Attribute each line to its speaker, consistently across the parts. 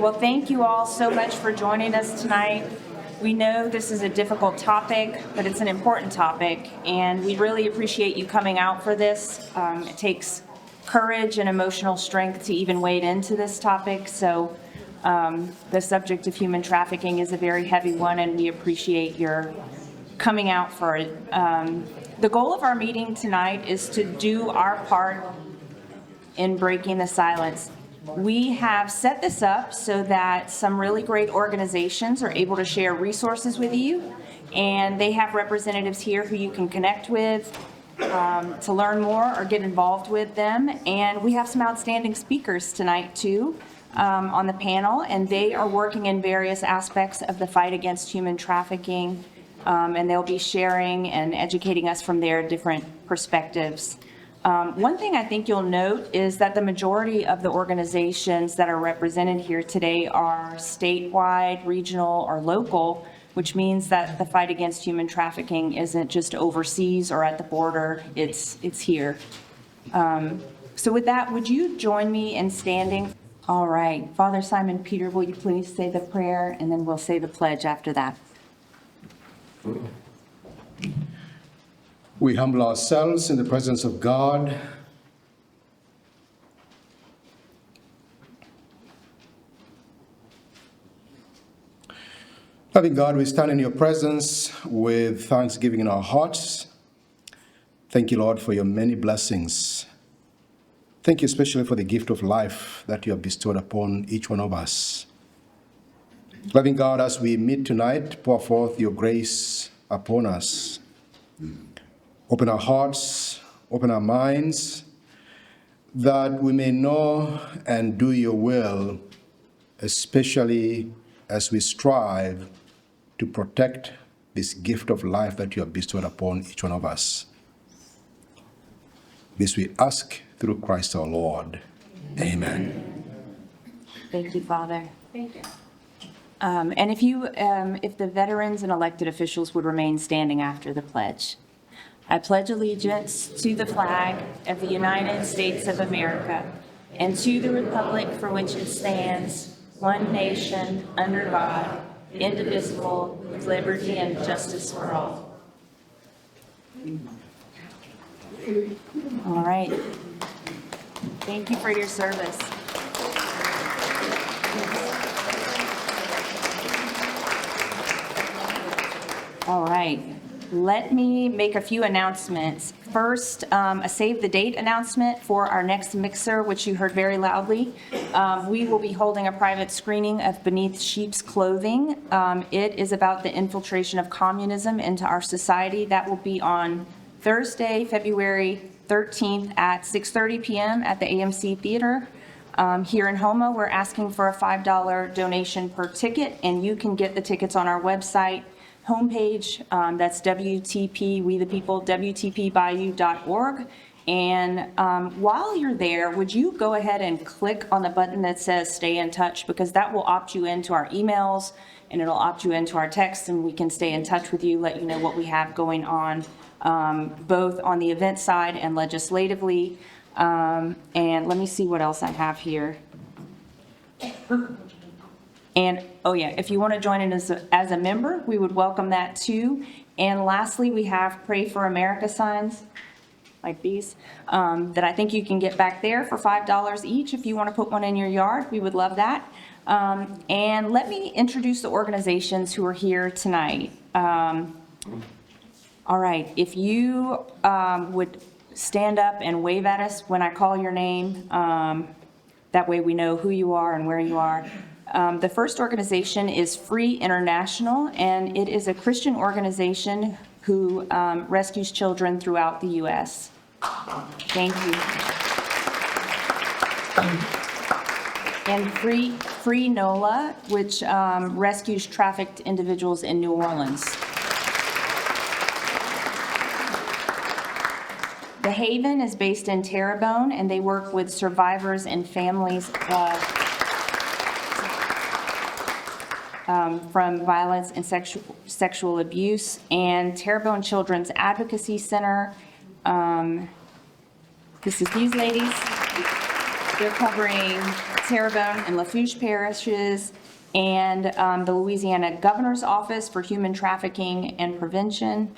Speaker 1: Well, thank you all so much for joining us tonight. We know this is a difficult topic, but it's an important topic, and we really appreciate you coming out for this. It takes courage and emotional strength to even wade into this topic, so the subject of human trafficking is a very heavy one, and we appreciate your coming out for it. The goal of our meeting tonight is to do our part in breaking the silence. We have set this up so that some really great organizations are able to share resources with you, and they have representatives here who you can connect with to learn more or get involved with them. And we have some outstanding speakers tonight too on the panel, and they are working in various aspects of the fight against human trafficking, and they'll be sharing and educating us from their different perspectives. One thing I think you'll note is that the majority of the organizations that are represented here today are statewide, regional, or local, which means that the fight against human trafficking isn't just overseas or at the border, it's here. So with that, would you join me in standing? All right, Father Simon Peter, will you please say the prayer, and then we'll say the pledge after that.
Speaker 2: We humble ourselves in the presence of God. Loving God, we stand in your presence with thanksgiving in our hearts. Thank you, Lord, for your many blessings. Thank you especially for the gift of life that you have bestowed upon each one of us. Loving God, as we meet tonight, pour forth your grace upon us. Open our hearts, open our minds, that we may know and do your will, especially as we strive to protect this gift of life that you have bestowed upon each one of us. This we ask through Christ our Lord. Amen.
Speaker 1: Thank you, Father. Thank you. And if the veterans and elected officials would remain standing after the pledge. I pledge allegiance to the flag of the United States of America and to the republic for which it stands, one nation, under God, indivisible, with liberty and justice for all. All right. Thank you for your service. All right. Let me make a few announcements. First, a save the date announcement for our next mixer, which you heard very loudly. We will be holding a private screening of Beneath Sheep's Clothing. It is about the infiltration of communism into our society. That will be on Thursday, February 13th at 6:30 p.m. at the AMC Theater. Here in Houma, we're asking for a $5 donation per ticket, and you can get the tickets on our website homepage. That's WTP, We the People, WTPBayou.org. And while you're there, would you go ahead and click on the button that says Stay in Touch, because that will opt you into our emails, and it'll opt you into our texts, and we can stay in touch with you, let you know what we have going on, both on the event side and legislatively. And let me see what else I have here. And, oh yeah, if you want to join in as a member, we would welcome that too. And lastly, we have Pray for America signs, like these, that I think you can get back there for $5 each. If you want to put one in your yard, we would love that. And let me introduce the organizations who are here tonight. All right, if you would stand up and wave at us when I call your name, that way we know who you are and where you are. The first organization is Free International, and it is a Christian organization who rescues children throughout the U.S. Thank you. And Free NOLA, which rescues trafficked individuals in New Orleans. The Haven is based in Terrebonne, and they work with survivors and families from violence and sexual abuse. And Terrebonne Children's Advocacy Center, this is these ladies. They're covering Terrebonne and Lafourche parishes and the Louisiana Governor's Office for Human Trafficking and Prevention.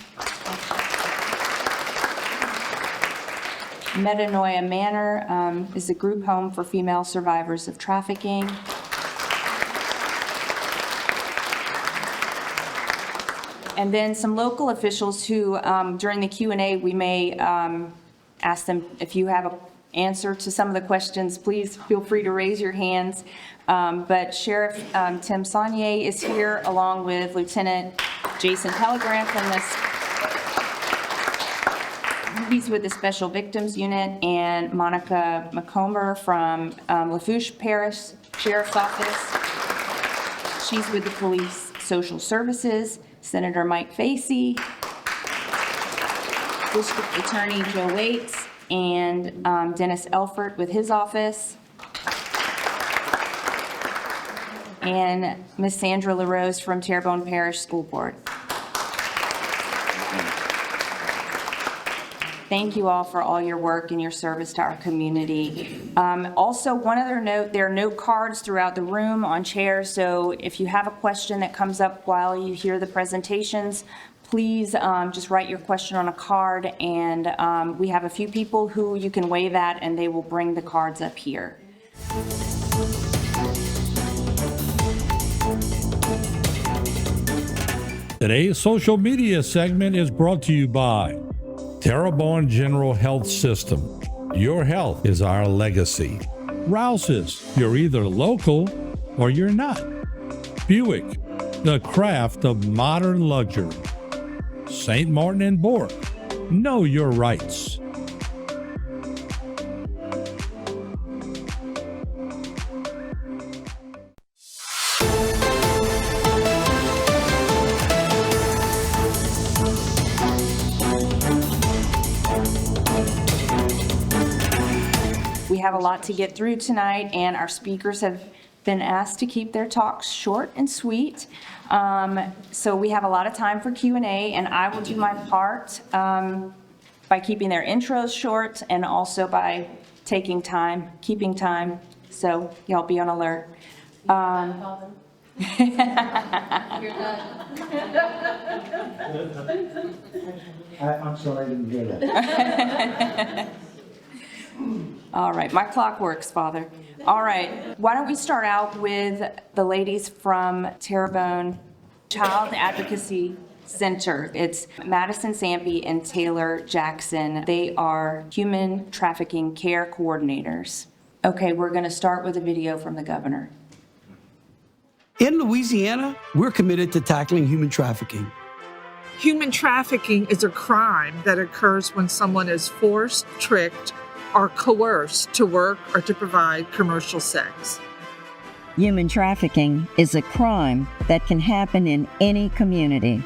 Speaker 1: Metanoia Manor is a group home for female survivors of trafficking. And then some local officials who, during the Q&A, we may ask them if you have an answer to some of the questions, please feel free to raise your hands. But Sheriff Tim Saunier is here along with Lieutenant Jason Telegram from this. He's with the Special Victims Unit, and Monica McComber from Lafourche Parish Sheriff's Office. She's with the Police Social Services. Senator Mike Facey, District Attorney Joe Waits, and Dennis Elfert with his office, and Miss Sandra LaRose from Terrebonne Parish School Board. Thank you all for all your work and your service to our community. Also, one other note, there are note cards throughout the room on chairs, so if you have a question that comes up while you hear the presentations, please just write your question on a card, and we have a few people who you can wave at, and they will bring the cards up here.
Speaker 3: Today's social media segment is brought to you by Terrebonne General Health System. Your health is our legacy. Rouse's, you're either local or you're not. Buick, the craft of modern luxury. St. Martin and Bork, know your rights.
Speaker 1: We have a lot to get through tonight, and our speakers have been asked to keep their talks short and sweet. So we have a lot of time for Q&A, and I will do my part by keeping their intros short and also by keeping time. So y'all be on alert.
Speaker 4: I'm sorry, I didn't hear that.
Speaker 1: All right, my clock works, Father. All right, why don't we start out with the ladies from Terrebonne Child Advocacy Center. It's Madison Sampe and Taylor Jackson. They are human trafficking care coordinators. Okay, we're going to start with a video from the governor.
Speaker 5: In Louisiana, we're committed to tackling human trafficking.
Speaker 6: Human trafficking is a crime that occurs when someone is forced, tricked, or coerced to work or to provide commercial sex.
Speaker 7: Human trafficking is a crime that can happen in any community.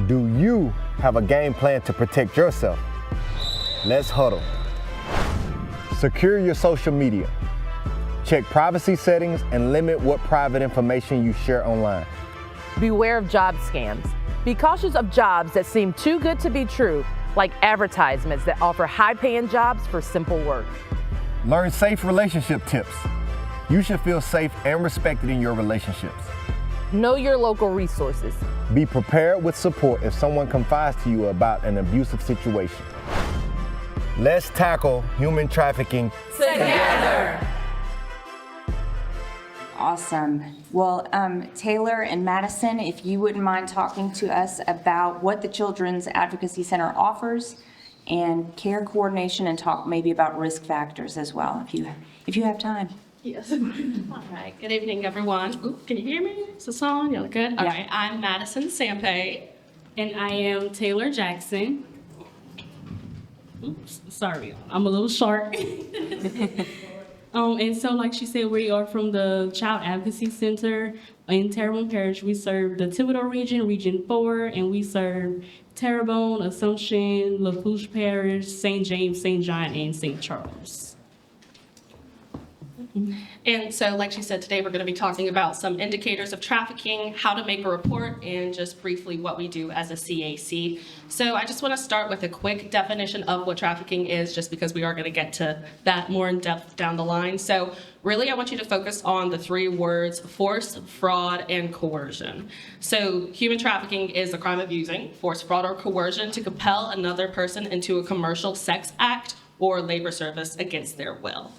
Speaker 8: Do you have a game plan to protect yourself? Let's huddle. Secure your social media. Check privacy settings and limit what private information you share online.
Speaker 9: Beware of job scams. Be cautious of jobs that seem too good to be true, like advertisements that offer high-paying jobs for simple work.
Speaker 8: Learn safe relationship tips. You should feel safe and respected in your relationships.
Speaker 9: Know your local resources.
Speaker 8: Be prepared with support if someone confides to you about an abusive situation. Let's tackle human trafficking
Speaker 9: Together!
Speaker 1: Awesome. Well, Taylor and Madison, if you wouldn't mind talking to us about what the Children's Advocacy Center offers and care coordination, and talk maybe about risk factors as well, if you have time.
Speaker 10: Yes. All right. Good evening, everyone. Oop, can you hear me? Is this on? Y'all good? All right. I'm Madison Sampe, and I am Taylor Jackson. Oops, sorry. I'm a little short. And so, like she said, we are from the Child Advocacy Center in Terrebonne Parish. We serve the Thibodeau region, Region 4, and we serve Terrebonne, Assumption, Lafourche Parish, St. James, St. John, and St. Charles.
Speaker 11: And so, like she said, today we're going to be talking about some indicators of trafficking, how to make a report, and just briefly what we do as a CAC. So I just want to start with a quick definition of what trafficking is, just because we are going to get to that more in depth down the line. So really, I want you to focus on the three words: force, fraud, and coercion. So human trafficking is the crime of using force, fraud, or coercion to compel another person into a commercial sex act or labor service against their will.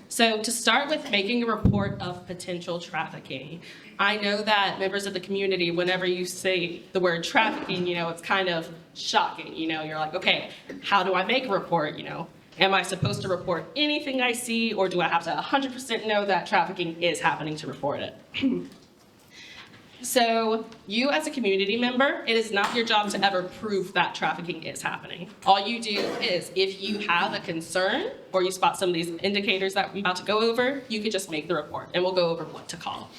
Speaker 11: So to start with making a report of potential trafficking, I know that members of the community, whenever you say the word trafficking, it's kind of shocking. You're like, okay, how do I make a report? Am I supposed to report anything I see, or do I have to 100% know that trafficking is happening to report it? So you as a community member, it is not your job to ever prove that trafficking is happening. All you do is, if you have a concern or you spot some of these indicators that I'm about to go over, you can just make the report, and we'll go over what to call.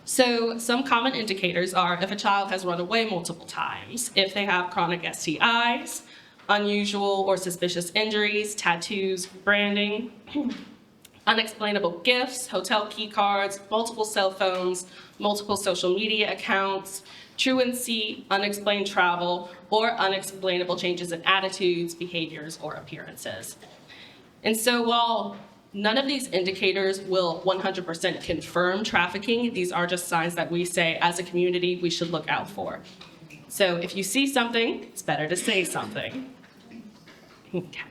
Speaker 11: So some common indicators are if a child has run away multiple times, if they have chronic STIs, unusual or suspicious injuries, tattoos, branding, unexplainable gifts, hotel key cards, multiple cell phones, multiple social media accounts, truancy, unexplained travel, or unexplainable changes in attitudes, behaviors, or appearances. And so while none of these indicators will 100% confirm trafficking, these are just signs that we say as a community we should look out for. So if you see something, it's better to say something. Okay.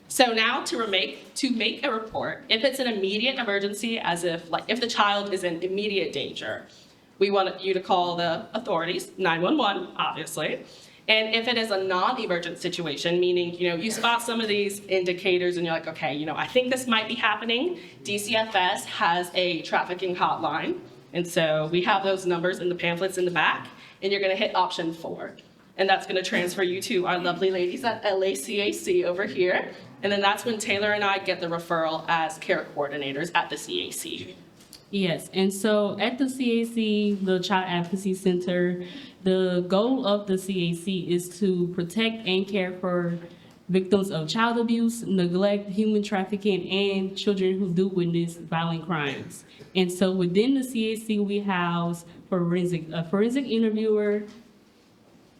Speaker 11: So now to make a report, if it's an immediate emergency, as if the child is in immediate danger, we want you to call the authorities, 911, obviously. And if it is a non-emergent situation, meaning, you spot some of these indicators and you're like, okay, I think this might be happening, DCFS has a trafficking hotline. And so we have those numbers in the pamphlets in the back, and you're gonna hit option 4. And that's gonna transfer you to our lovely ladies at LACAC over here. And then that's when Taylor and I get the referral as care coordinators at the CAC.
Speaker 10: Yes, and so at the CAC, the Child Advocacy Center, the goal of the CAC is to protect and care for victims of child abuse, neglect, human trafficking, and children who do witness violent crimes. And so within the CAC, we house a forensic interviewer,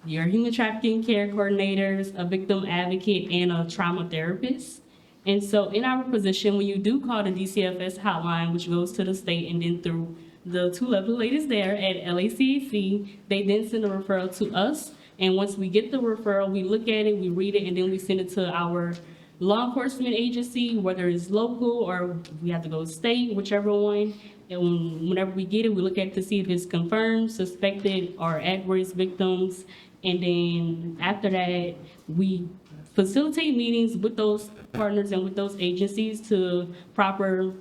Speaker 10: your human trafficking care coordinators, a victim advocate, and a trauma therapist. And so in our position, when you do call the DCFS hotline, which goes to the state, and then through the two lovely ladies there at LACAC, they then send a referral to us. And once we get the referral, we look at it, we read it, and then we send it to our law enforcement agency, whether it's local or we have to go state, whichever one. And whenever we get it, we look at it to see if it's confirmed, suspected, or at-risk victims. And then after that, we facilitate meetings with those partners and with those agencies to proper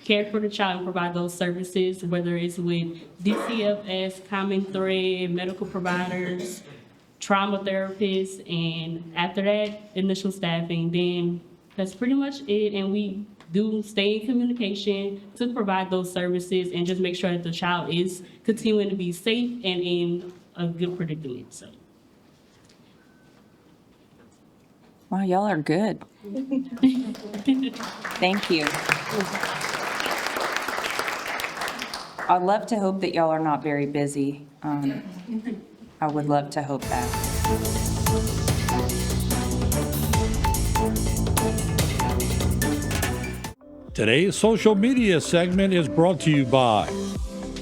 Speaker 10: care for the child and provide those services, whether it's with DCFS, Common Thread, medical providers, trauma therapists, and after that, initial staffing. Then that's pretty much it. And we do stay in communication to provide those services and just make sure that the child is continuing to be safe and in a good predicament. So.
Speaker 1: Wow, y'all are good. Thank you. I'd love to hope that y'all are not very busy. I would love to hope that.
Speaker 3: Today's social media segment is brought to you by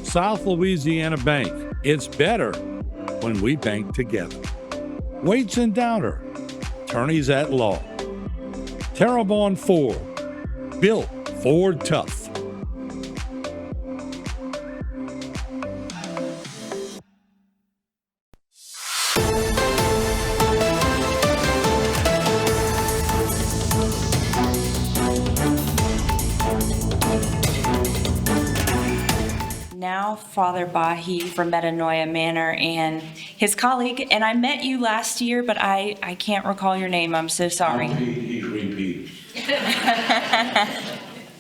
Speaker 3: South Louisiana Bank. It's better when we bank together. Waits and Downer, attorneys at law. Terrebonne Ford, built Ford tough.
Speaker 1: Now, Father Bahi from Metanoia Manor and his colleague, and I met you last year, but I can't recall your name. I'm so sorry.
Speaker 12: He repeats.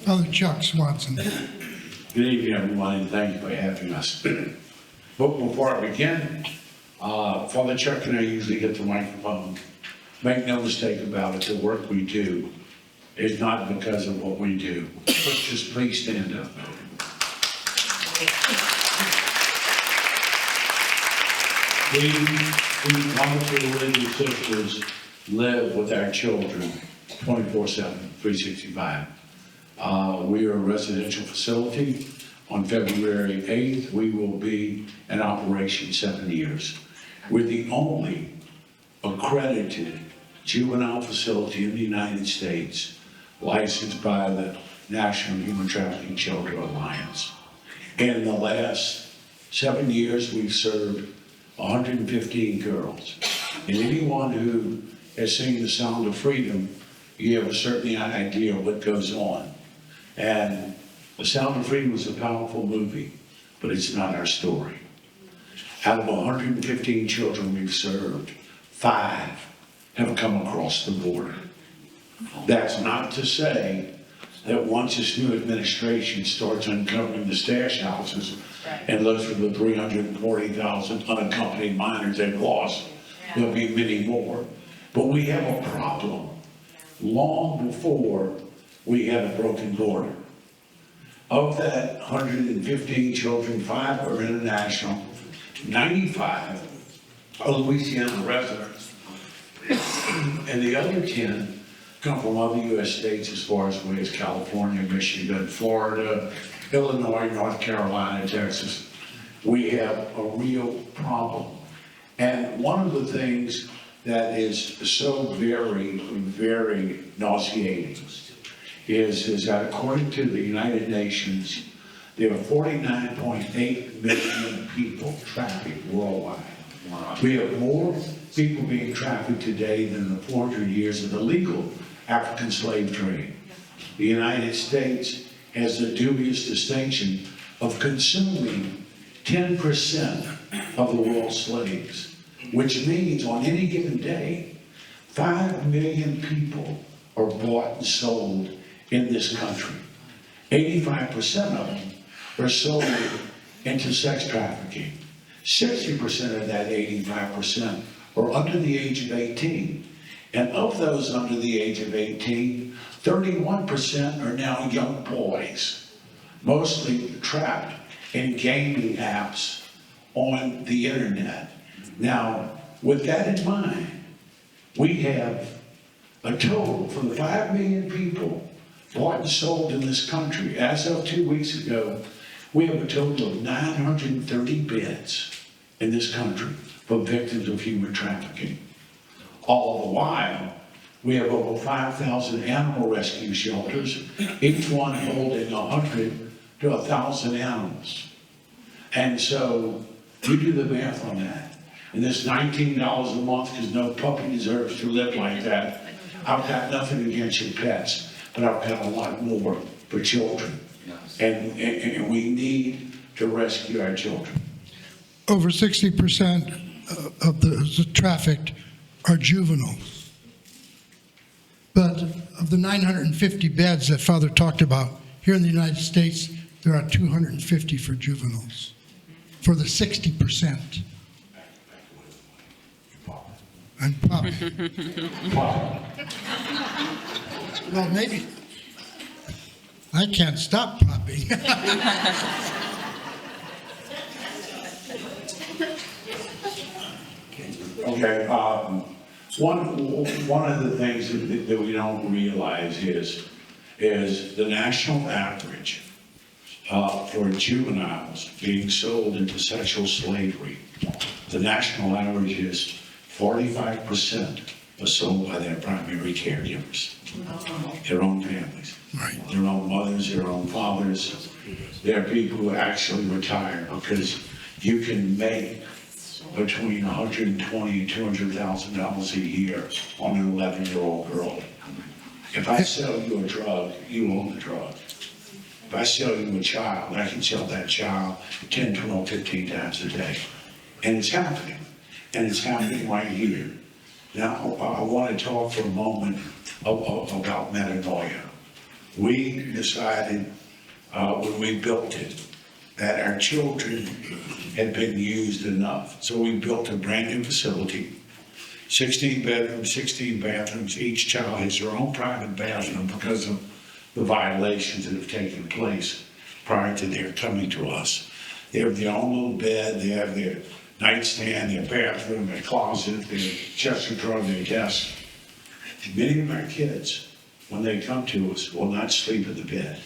Speaker 13: Father Chuck Swanson.
Speaker 12: Good evening, everyone, and thank you for having us. But before I begin, Father Chuck and I usually get the microphone. Make no mistake about it, the work we do is not because of what we do. But just please stand up. We wonderful religious sisters live with our children 24/7, 365. We are a residential facility. On February 8th, we will be in operation 7 years. We're the only accredited juvenile facility in the United States licensed by the National Human Trafficking Shelter Alliance. In the last 7 years, we've served 115 girls. And anyone who has seen The Sound of Freedom, you have a certain idea of what goes on. And The Sound of Freedom is a powerful movie, but it's not our story. Out of 115 children we've served, 5 have come across the border. That's not to say that once this new administration starts uncovering the stash houses and those are the 340,000 unaccompanied minors they've lost, there'll be many more. But we have a problem long before we had a broken border. Of that 115 children, 5 are international, 95 are Louisiana residents, and the other 10 come from other U.S. states as far away as California, Michigan, Florida, Illinois, North Carolina, Texas. We have a real problem. And one of the things that is so very, very nauseating is that according to the United Nations, there are 49.8 million people trafficked worldwide. We have more people being trafficked today than the 400 years of the legal African slave trade. The United States has the dubious distinction of consuming 10% of the world's slaves, which means on any given day, 5 million people are bought and sold in this country. 85% of them are sold into sex trafficking. 60% of that 85% are under the age of 18. And of those under the age of 18, 31% are now young boys, mostly trapped in gaming apps on the internet. Now, with that in mind, we have a total for the 5 million people bought and sold in this country. As of 2 weeks ago, we have a total of 930 beds in this country for victims of human trafficking. All the while, we have over 5,000 animal rescue shelters, each one holding 100 to 1,000 animals. And so you do the math on that. And this $19 a month, because no puppy deserves to live like that. I've got nothing against your pets, but I've got a lot more for children. And we need to rescue our children.
Speaker 13: Over 60% of the trafficked are juveniles. But of the 950 beds that Father talked about, here in the United States, there are 250 for juveniles, for the 60%. And pop. Well, maybe. I can't stop popping.
Speaker 12: Okay, one of the things that we don't realize is the national average for juveniles being sold into sexual slavery. The national average is 45% are sold by their primary caregivers, their own families, their own mothers, their own fathers. There are people who actually retire because you can make between $120,000 and $200,000 a year on an 11-year-old girl. If I sell you a drug, you own the drug. If I sell you a child, I can sell that child 10, 12, 15 times a day. And it's happening. And it's happening right here. Now, I want to talk for a moment about metanoia. We decided when we built it that our children had been used enough. So we built a brand new facility 16 bedrooms, 16 bathrooms. Each child has their own private bathroom because of the violations that have taken place prior to their coming to us. They have their own little bed, they have their nightstand, their bathroom, their closet, their chest of drawers, their desk. Many of our kids, when they come to us, will not sleep in the bed.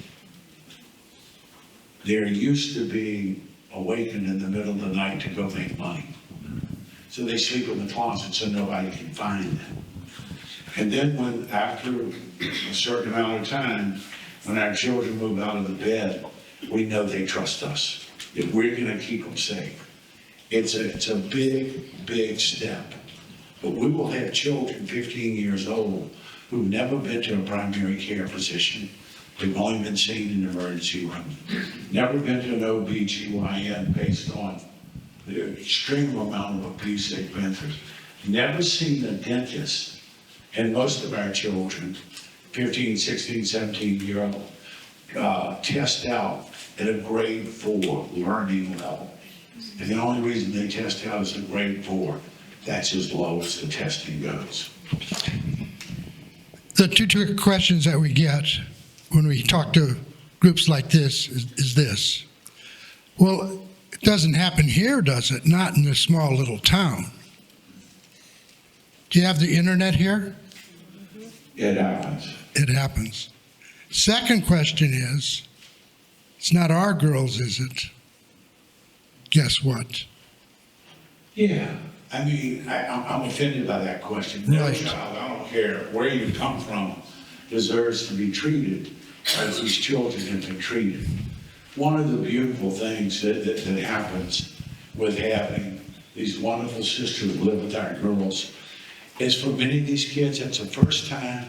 Speaker 12: They're used to being awakened in the middle of the night to go make money. So they sleep in the closet so nobody can find them. And then when, after a certain amount of time, when our children move out of the bed, we know they trust us, that we're gonna keep them safe. It's a big, big step. But we will have children 15 years old who've never been to a primary care physician. They've only been seen in the emergency room. Never been to an OB/GYN based on the extreme amount of abuse they've been through. Never seen a dentist. And most of our children, 15, 16, 17-year-old, test out at a grade 4 learning level. And the only reason they test out is a grade 4. That's as low as the testing goes.
Speaker 13: The two questions that we get when we talk to groups like this is this. Well, it doesn't happen here, does it? Not in this small little town. Do you have the internet here?
Speaker 12: It happens.
Speaker 13: It happens. Second question is, it's not our girls, is it? Guess what?
Speaker 12: Yeah. I mean, I'm offended by that question. No
Speaker 13: Right.
Speaker 12: child, I don't care where you come from, deserves to be treated as these children have been treated. One of the beautiful things that happens with having these wonderful sisters live with our girls is for many of these kids, it's the first time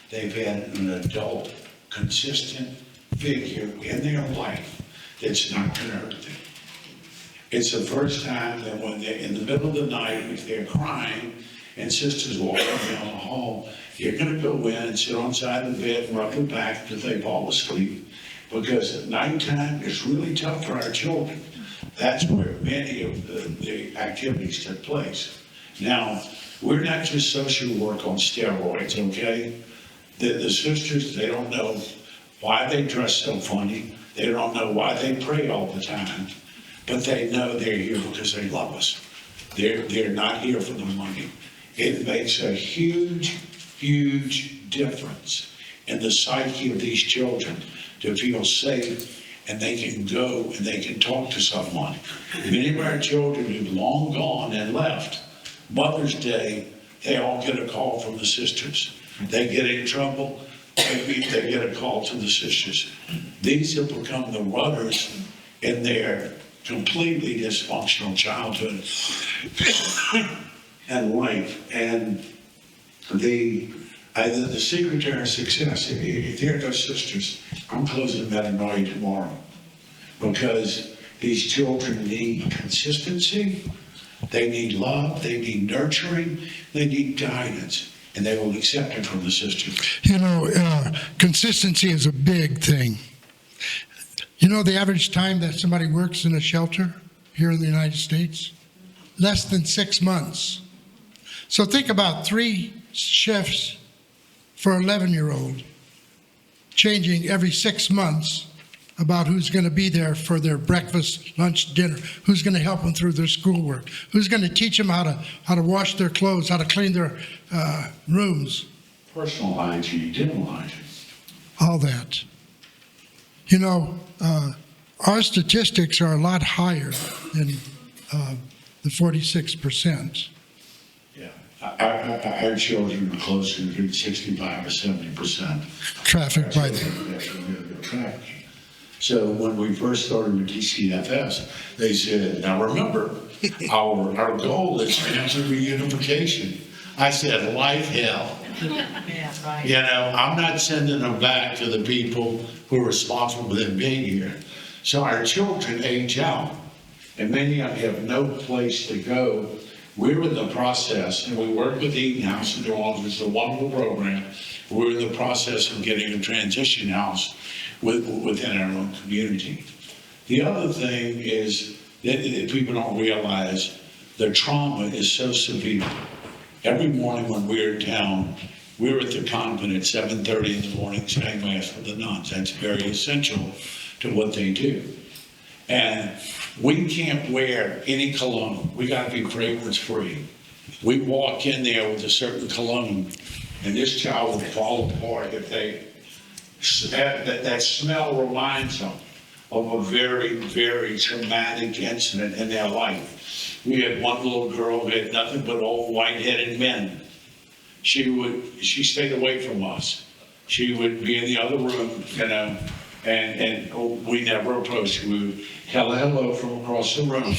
Speaker 12: they've had an adult, consistent figure in their life that's not going to hurt them. It's the first time that when they're in the middle of the night, if they're crying and sisters walking down the hall, you're going to go in and sit on the side of the bed and rub their back until they fall asleep. Because at nighttime, it's really tough for our children. That's where many of the activities took place. Now, we're not just social work on steroids, okay? The sisters, they don't know why they dress so funny. They don't know why they pray all the time. But they know they're here because they love us. They're not here for the money. It makes a huge, huge difference in the psyche of these children to feel safe and they can go and they can talk to someone. Many of our children who've long gone and left, Mother's Day, they all get a call from the sisters. They get in trouble, they get a call to the sisters. These have become the rudders in their completely dysfunctional childhood and life. And the secret to our success, if they're those sisters, I'm closing Metanoia tomorrow because these children need consistency, they need love, they need nurturing, they need guidance, and they will accept it from the sisters.
Speaker 13: You know, consistency is a big thing. You know the average time that somebody works in a shelter here in the United States? Less than 6 months. So think about 3 shifts for an 11-year-old, changing every 6 months about who's going to be there for their breakfast, lunch, dinner, who's going to help them through their schoolwork, who's going to teach them how to wash their clothes, how to clean their rooms.
Speaker 12: Personal hygiene, dental hygiene.
Speaker 13: All that. You know, our statistics are a lot higher than the 46%.
Speaker 12: Yeah, our children are closer to 65 or 70%.
Speaker 13: Trafficked by them.
Speaker 12: Trafficking. So when we first started with DCFS, they said, now remember, our goal is family reunification. I said, life hell.
Speaker 9: Yeah, right.
Speaker 12: You know, I'm not sending them back to the people who are responsible for them being here. So our children age out, and many of them have no place to go. We're in the process, and we work with Eaton House in New Orleans, which is a wonderful program. We're in the process of getting a transition house within our own community. The other thing is that people don't realize the trauma is so severe Every morning when we were in town, we were at the convent at 7:30 in the morning saying mass for the nuns. That's very essential to what they do. And we can't wear any cologne. We got to be fragrance free. We walk in there with a certain cologne, and this child would fall apart if that smell reminds them of a very, very traumatic incident in their life. We had one little girl who had nothing but old white-headed men. She stayed away from us. She would be in the other room, and we never approached her. We would hello from across the room.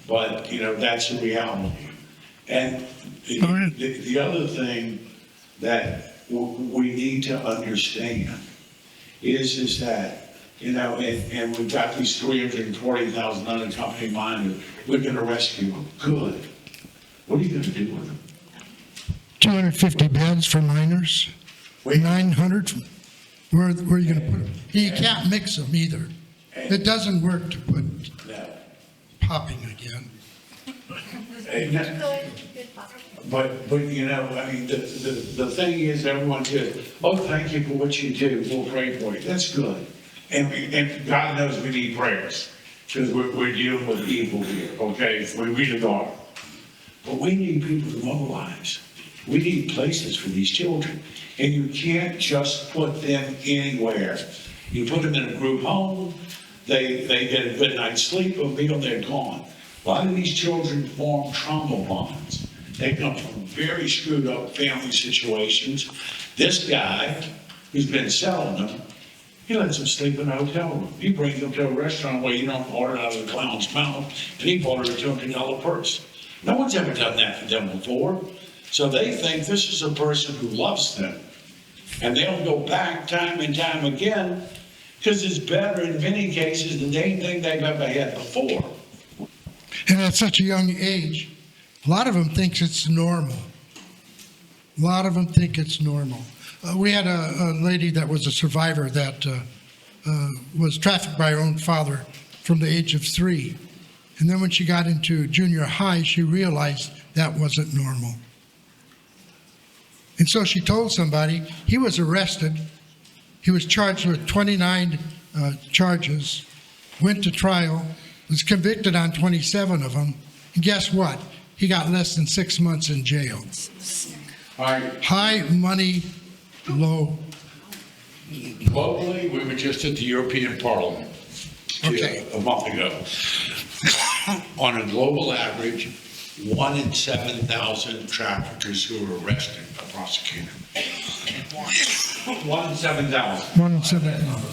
Speaker 12: But, that's the reality. And the other thing that we need to understand is that, and we've got these 340,000 unaccompanied minors. We're going to rescue them. Good. What are you going to do with them?
Speaker 13: 250 beds for minors. 900. Where are you going to put them? You can't mix them either. It doesn't work to put popping again.
Speaker 12: But the thing is, everyone says, oh, thank you for what you do. We'll pray for you. That's good. And God knows we need prayers because we're dealing with evil here, okay? We really are. But we need people to mobilize. We need places for these children. And you can't just put them anywhere. You put them in a group home, they get a good night's sleep, a meal, they're gone. A lot of these children form trauma bonds. They come from very screwed up family situations. This guy who's been selling them, he lets them sleep in a hotel room. He brings them to a restaurant where you don't order out of the clown's mouth, and he ordered a $200 purse. No one's ever done that for them before. So they think this is a person who loves them. And they'll go back time and time again because it's better in many cases than anything they've ever had before.
Speaker 13: And at such a young age, a lot of them think it's normal. A lot of them think it's normal. We had a lady that was a survivor that was trafficked by her own father from the age of 3. And then when she got into junior high, she realized that wasn't normal. And so she told somebody. He was arrested. He was charged with 29 charges, went to trial, was convicted on 27 of them. And guess what? He got less than 6 months in jail. High money, low.
Speaker 12: Globally, we were just at the European Parliament a month ago. On a global average, 1 in 7,000 traffickers who are arrested are prosecuted. 1 in 7,000.
Speaker 13: 1 in 7,000.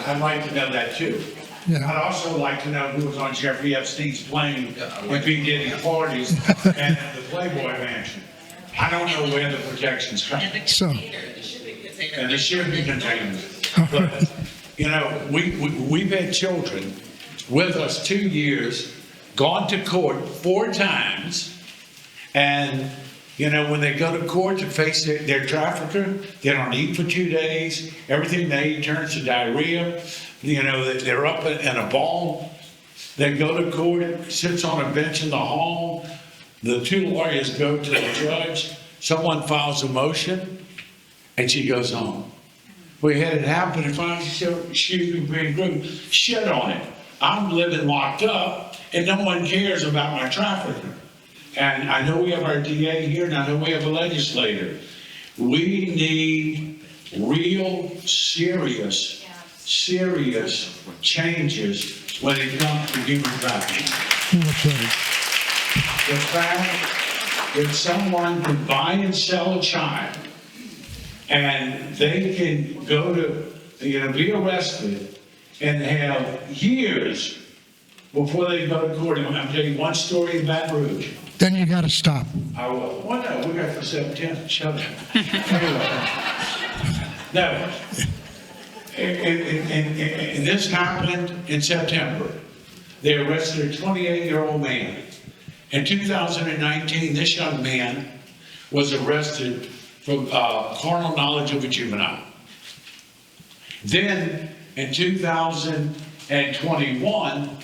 Speaker 12: I'd like to know that too.
Speaker 13: Yeah.
Speaker 12: I'd also like to know who was on Jeffrey Epstein's plane with P. Diddy parties and the Playboy Mansion. I don't know where the protection's coming.
Speaker 13: So.
Speaker 12: And the shipping containers. But, we've had children with us 2 years, gone to court 4 times, and when they go to court to face their trafficker, they don't eat for 2 days. Everything they eat turns to diarrhea. They're up in a ball. They go to court, sits on a bench in the hall. The 2 lawyers go to the judge. Someone files a motion, and she goes home. We had it happen, and finally she said, excuse me, being rude, shit on it. I'm living locked up, and no one cares about my trafficker. And I know we have our DA here, and I know we have a legislator. We need real, serious changes when it comes to human trafficking. The fact that someone can buy and sell a child, and they can go to, be arrested and have years before they go to court. I'm going to tell you one story in Baton Rouge.
Speaker 13: Then you got to stop.
Speaker 12: I will. Well, no, we got for 7/10. Shut up. Anyway. No. And this happened in September. They arrested a 28-year-old man. In 2019, this young man was arrested for carnal knowledge of a juvenile. Then, in 2021,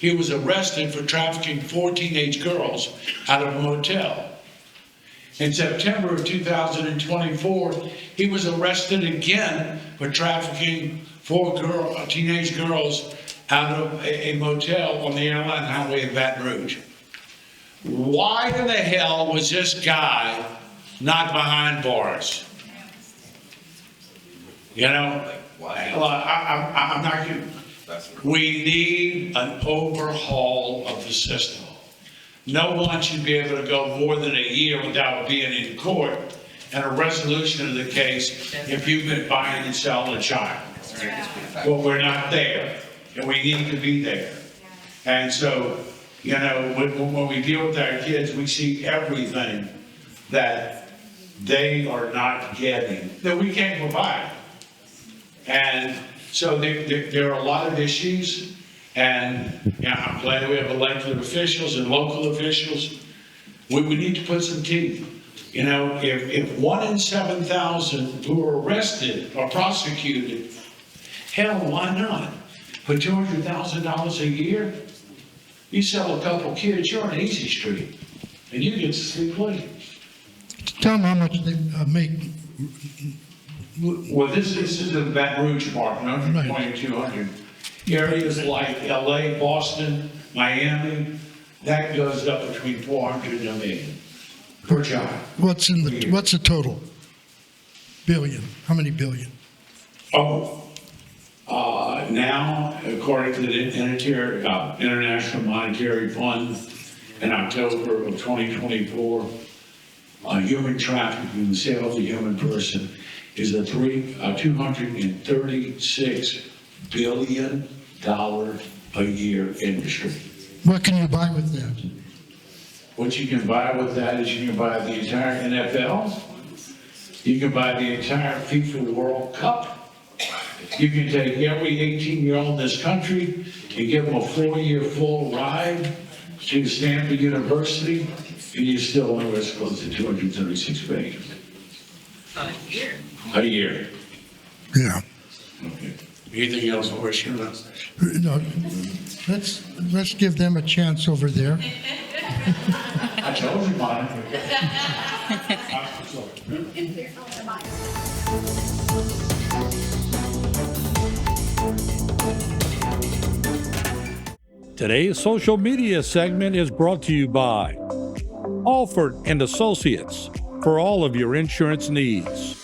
Speaker 12: he was arrested for trafficking 4 teenage girls out of a motel. In September of 2024, he was arrested again for trafficking 4 teenage girls out of a motel on the Airline Highway in Baton Rouge. Why in the hell was this guy not behind bars? You know, I'm not kidding. We need an overhaul of the system. No one should be able to go more than a year without being in court and a resolution of the case if you've been buying and selling a child. Well, we're not there, and we need to be there. And so, you know, when we deal with our kids, we see everything that they are not getting, that we can't provide. And so there are a lot of issues. And I'm glad we have elected officials and local officials. We need to put some teeth. You know, if 1 in 7,000 who are arrested or prosecuted, hell, why not? For $200,000 a year, you sell a couple kids, you're on Easy Street, and you get to sleep late.
Speaker 13: Tell them how much they make.
Speaker 12: Well, this is the Baton Rouge mark, not 2,200. Areas like LA, Boston, Miami, that goes up between 400 and $1 million per child.
Speaker 13: What's the total? Billion. How many billion?
Speaker 12: Now, according to the International Monetary Fund, in October of 2024, human trafficking, the sale of a human person, is a $236 billion a year industry.
Speaker 13: What can you buy with that?
Speaker 12: What you can buy with that is you can buy the entire NFL. You can buy the entire FIFA World Cup. You can take every 18-year-old in this country and give them a 4-year full ride to Stanford University, and you still only risk close to $236 billion.
Speaker 6: A year.
Speaker 12: A year.
Speaker 13: Yeah.
Speaker 12: Okay. Anything else for us?
Speaker 13: No, let's give them a chance over there.
Speaker 12: I told you, Monica.
Speaker 3: Today's social media segment is brought to you by Alford and Associates for all of your insurance needs.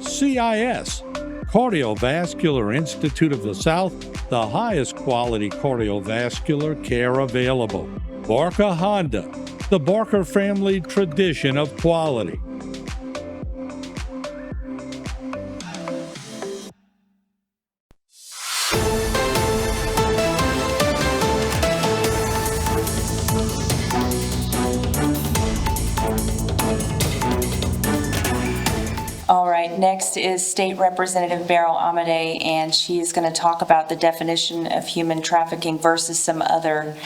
Speaker 3: CIS, Cardiovascular Institute of the South, the highest quality cardiovascular care available. Barker Honda, the Barker family tradition of quality.
Speaker 1: All right, next is State Representative Beryl Amade, and she is going to talk about the definition of human trafficking versus some other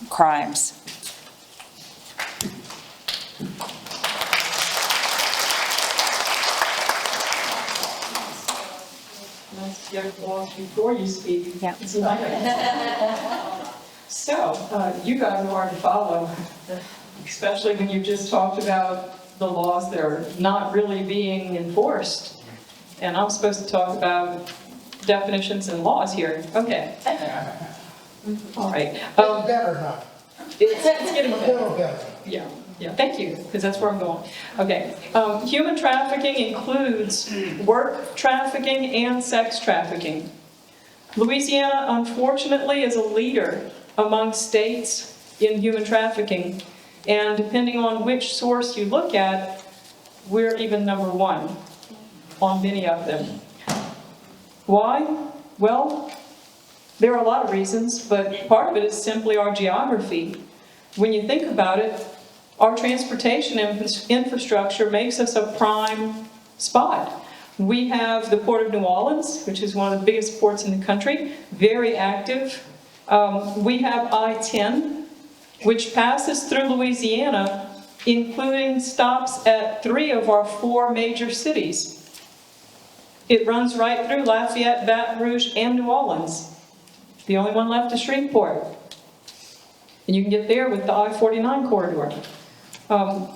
Speaker 1: crimes.
Speaker 14: Let's get along before you speak.
Speaker 1: Yeah.
Speaker 14: So, you guys are hard to follow, especially when you just talked about the laws that are not really being enforced. And I'm supposed to talk about definitions and laws here. Okay. All right.
Speaker 13: Better not.
Speaker 14: It's getting better. Yeah, thank you, because that's where I'm going. Okay, human trafficking includes work trafficking and sex trafficking. Louisiana, unfortunately, is a leader among states in human trafficking, and depending on which source you look at, we're even number 1 on many of them. Why? Well, there are a lot of reasons, but part of it is simply our geography. When you think about it, our transportation infrastructure makes us a prime spot. We have the Port of New Orleans, which is one of the biggest ports in the country, very active. We have I-10, which passes through Louisiana, including stops at 3 of our 4 major cities. It runs right through Lafayette, Baton Rouge, and New Orleans. The only one left is Shreveport. And you can get there with the I-49 corridor.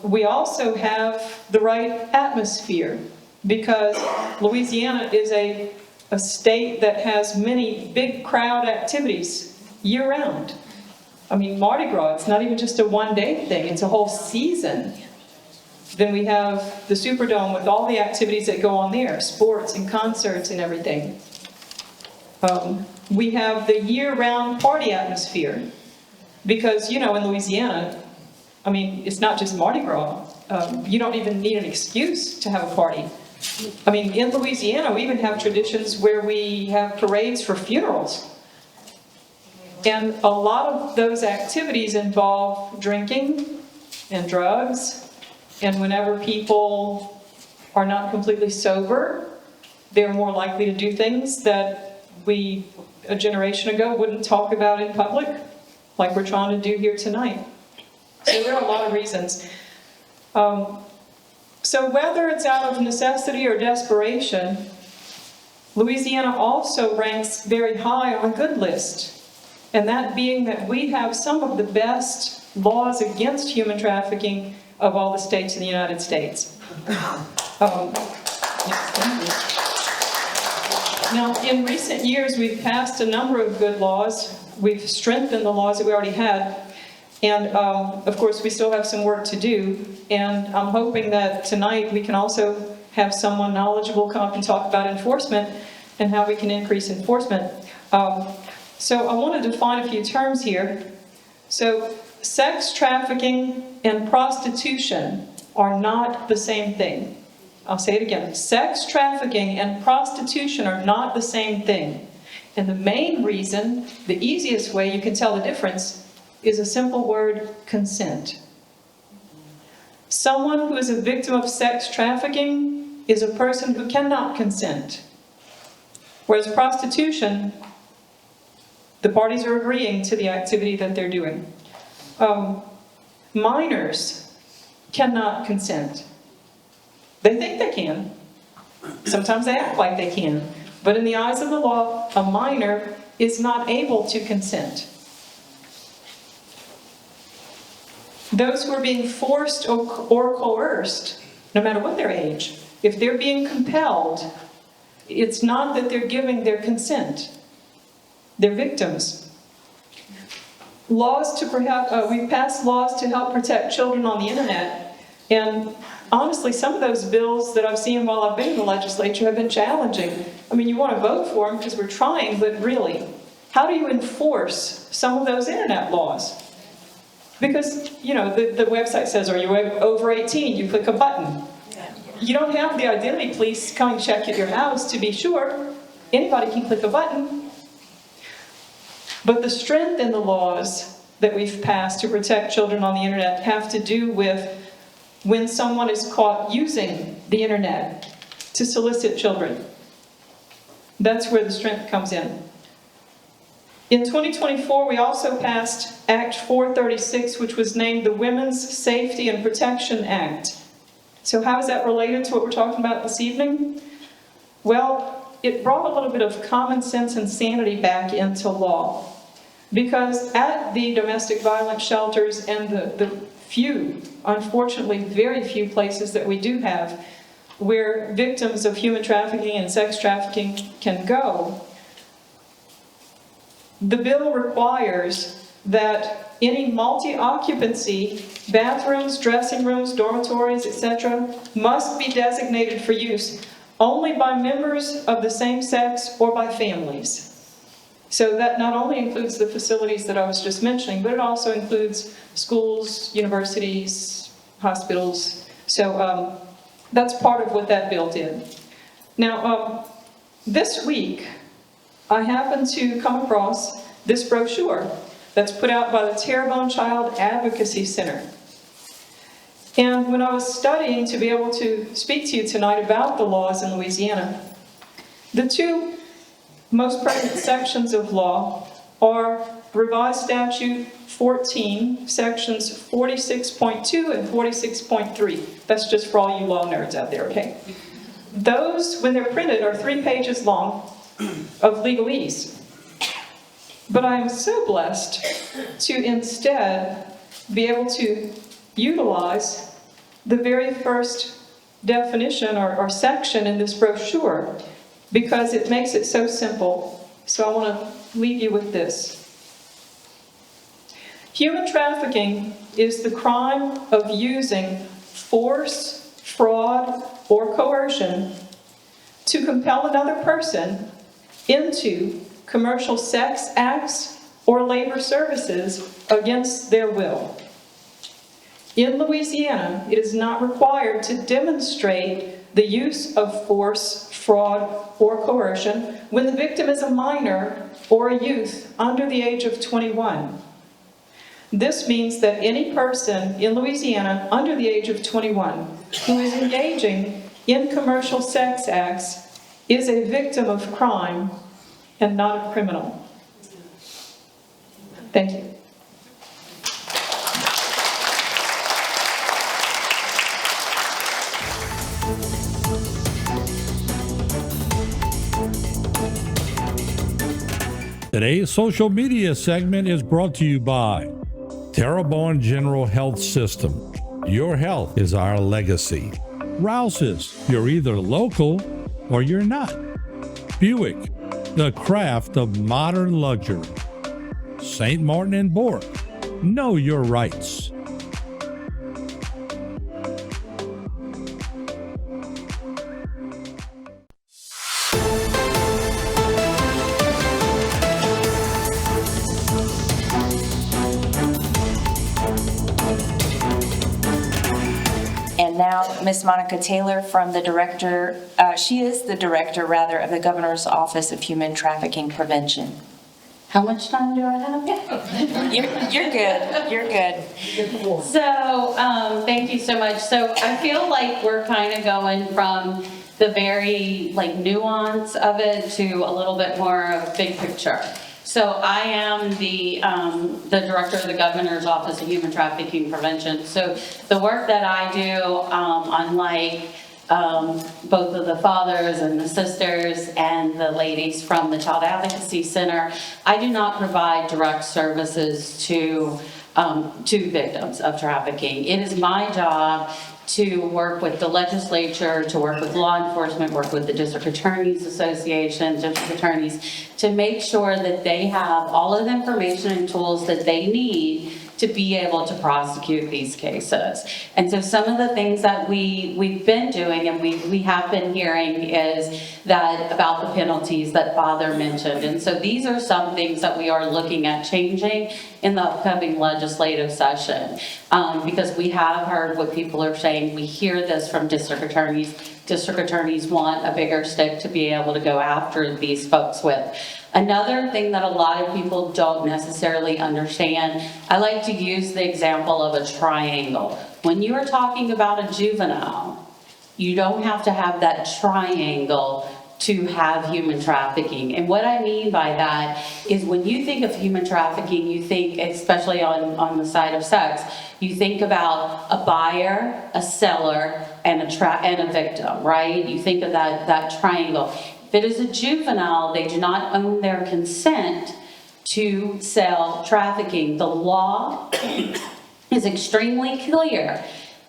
Speaker 14: We also have the right atmosphere because Louisiana is a state that has many big crowd activities year-round. I mean, Mardi Gras, it's not even just a one-day thing, it's a whole season. Then we have the Superdome with all the activities that go on there, sports and concerts and everything. We have the year-round party atmosphere because, you know, in Louisiana, I mean, it's not just Mardi Gras. You don't even need an excuse to have a party. I mean, in Louisiana, we even have traditions where we have parades for funerals. And a lot of those activities involve drinking and drugs. And whenever people are not completely sober, they're more likely to do things that we, a generation ago, wouldn't talk about in public, like we're trying to do here tonight. So there are a lot of reasons. So whether it's out of necessity or desperation, Louisiana also ranks very high on a good list. And that being that we have some of the best laws against human trafficking of all the states in the United States. Now, in recent years, we've passed a number of good laws. We've strengthened the laws that we already had. And, of course, we still have some work to do. And I'm hoping that tonight we can also have someone knowledgeable come up and talk about enforcement and how we can increase enforcement. So I want to define a few terms here. So sex trafficking and prostitution are not the same thing. I'll say it again. Sex trafficking and prostitution are not the same thing. And the main reason, the easiest way you can tell the difference, is a simple word: consent. Someone who is a victim of sex trafficking is a person who cannot consent. Whereas prostitution, the parties are agreeing to the activity that they're doing. Minors cannot consent. They think they can. Sometimes they act like they can. But in the eyes of the law, a minor is not able to consent. Those who are being forced or coerced, no matter what their age, if they're being compelled, it's not that they're giving their consent. They're victims. We've passed laws to help protect children on the internet. And honestly, some of those bills that I've seen while I've been in the legislature have been challenging. I mean, you want to vote for them because we're trying, but really, how do you enforce some of those internet laws? Because, you know, the website says, are you over 18? You click a button. You don't have the identity police coming check at your house to be sure. Anybody can click a button. But the strength in the laws that we've passed to protect children on the internet have to do with when someone is caught using the internet to solicit children. That's where the strength comes in. In 2024, we also passed Act 436, which was named the Women's Safety and Protection Act. So how is that related to what we're talking about this evening? Well, it brought a little bit of common sense and sanity back into law. Because at the domestic violence shelters and the few, unfortunately very few places that we do have where victims of human trafficking and sex trafficking can go, the bill requires that any multi-occupancy, bathrooms, dressing rooms, dormitories, etc., must be designated for use only by members of the same sex or by families. So that not only includes the facilities that I was just mentioning, but it also includes schools, universities, hospitals. So that's part of what that bill did. Now, this week, I happened to come across this brochure that's put out by the Terrebonne Child Advocacy Center. And when I was studying to be able to speak to you tonight about the laws in Louisiana, the two most prevalent sections of law are Revised Statute 14, sections 46.2 and 46.3. That's just for all you law nerds out there, okay? Those, when they're printed, are 3 pages long of legalese. But I am so blessed to instead be able to utilize the very first definition or section in this brochure because it makes it so simple. So I want to leave you with this. Human trafficking is the crime of using force, fraud, or coercion to compel another person into commercial sex acts or labor services against their will. In Louisiana, it is not required to demonstrate the use of force, fraud, or coercion when the victim is a minor or a youth under the age of 21. This means that any person in Louisiana under the age of 21 who is engaging in commercial sex acts is a victim of crime and not a criminal. Thank you.
Speaker 3: Today's social media segment is brought to you by Terrebonne General Health System. Your health is our legacy. Rouse's, you're either local or you're not. Buick, the craft of modern luxury. St. Martin and Bork, know your rights.
Speaker 1: And now, Ms. Monica Taylor from the director, she is the director, rather, of the Governor's Office of Human Trafficking Prevention. How much time do I have? You're good. You're good.
Speaker 15: So, thank you so much. So I feel like we're kind of going from the very nuance of it to a little bit more of big picture. So I am the director of the Governor's Office of Human Trafficking Prevention. So the work that I do, unlike both of the fathers and the sisters and the ladies from the Child Advocacy Center, I do not provide direct services to victims of trafficking. It is my job to work with the legislature, to work with law enforcement, work with the District Attorneys Association, district attorneys, to make sure that they have all of the information and tools that they need to be able to prosecute these cases. And so some of the things that we've been doing and we have been hearing is that about the penalties that Father mentioned. And so these are some things that we are looking at changing in the upcoming legislative session. Because we have heard what people are saying. We hear this from district attorneys. District attorneys want a bigger stick to be able to go after these folks with. Another thing that a lot of people don't necessarily understand, I like to use the example of a triangle. When you are talking about a juvenile, you don't have to have that triangle to have human trafficking. And what I mean by that is when you think of human trafficking, you think, especially on the side of sex, you think about a buyer, a seller, and a victim, right? You think of that triangle. If it is a juvenile, they do not own their consent to sell trafficking. The law is extremely clear.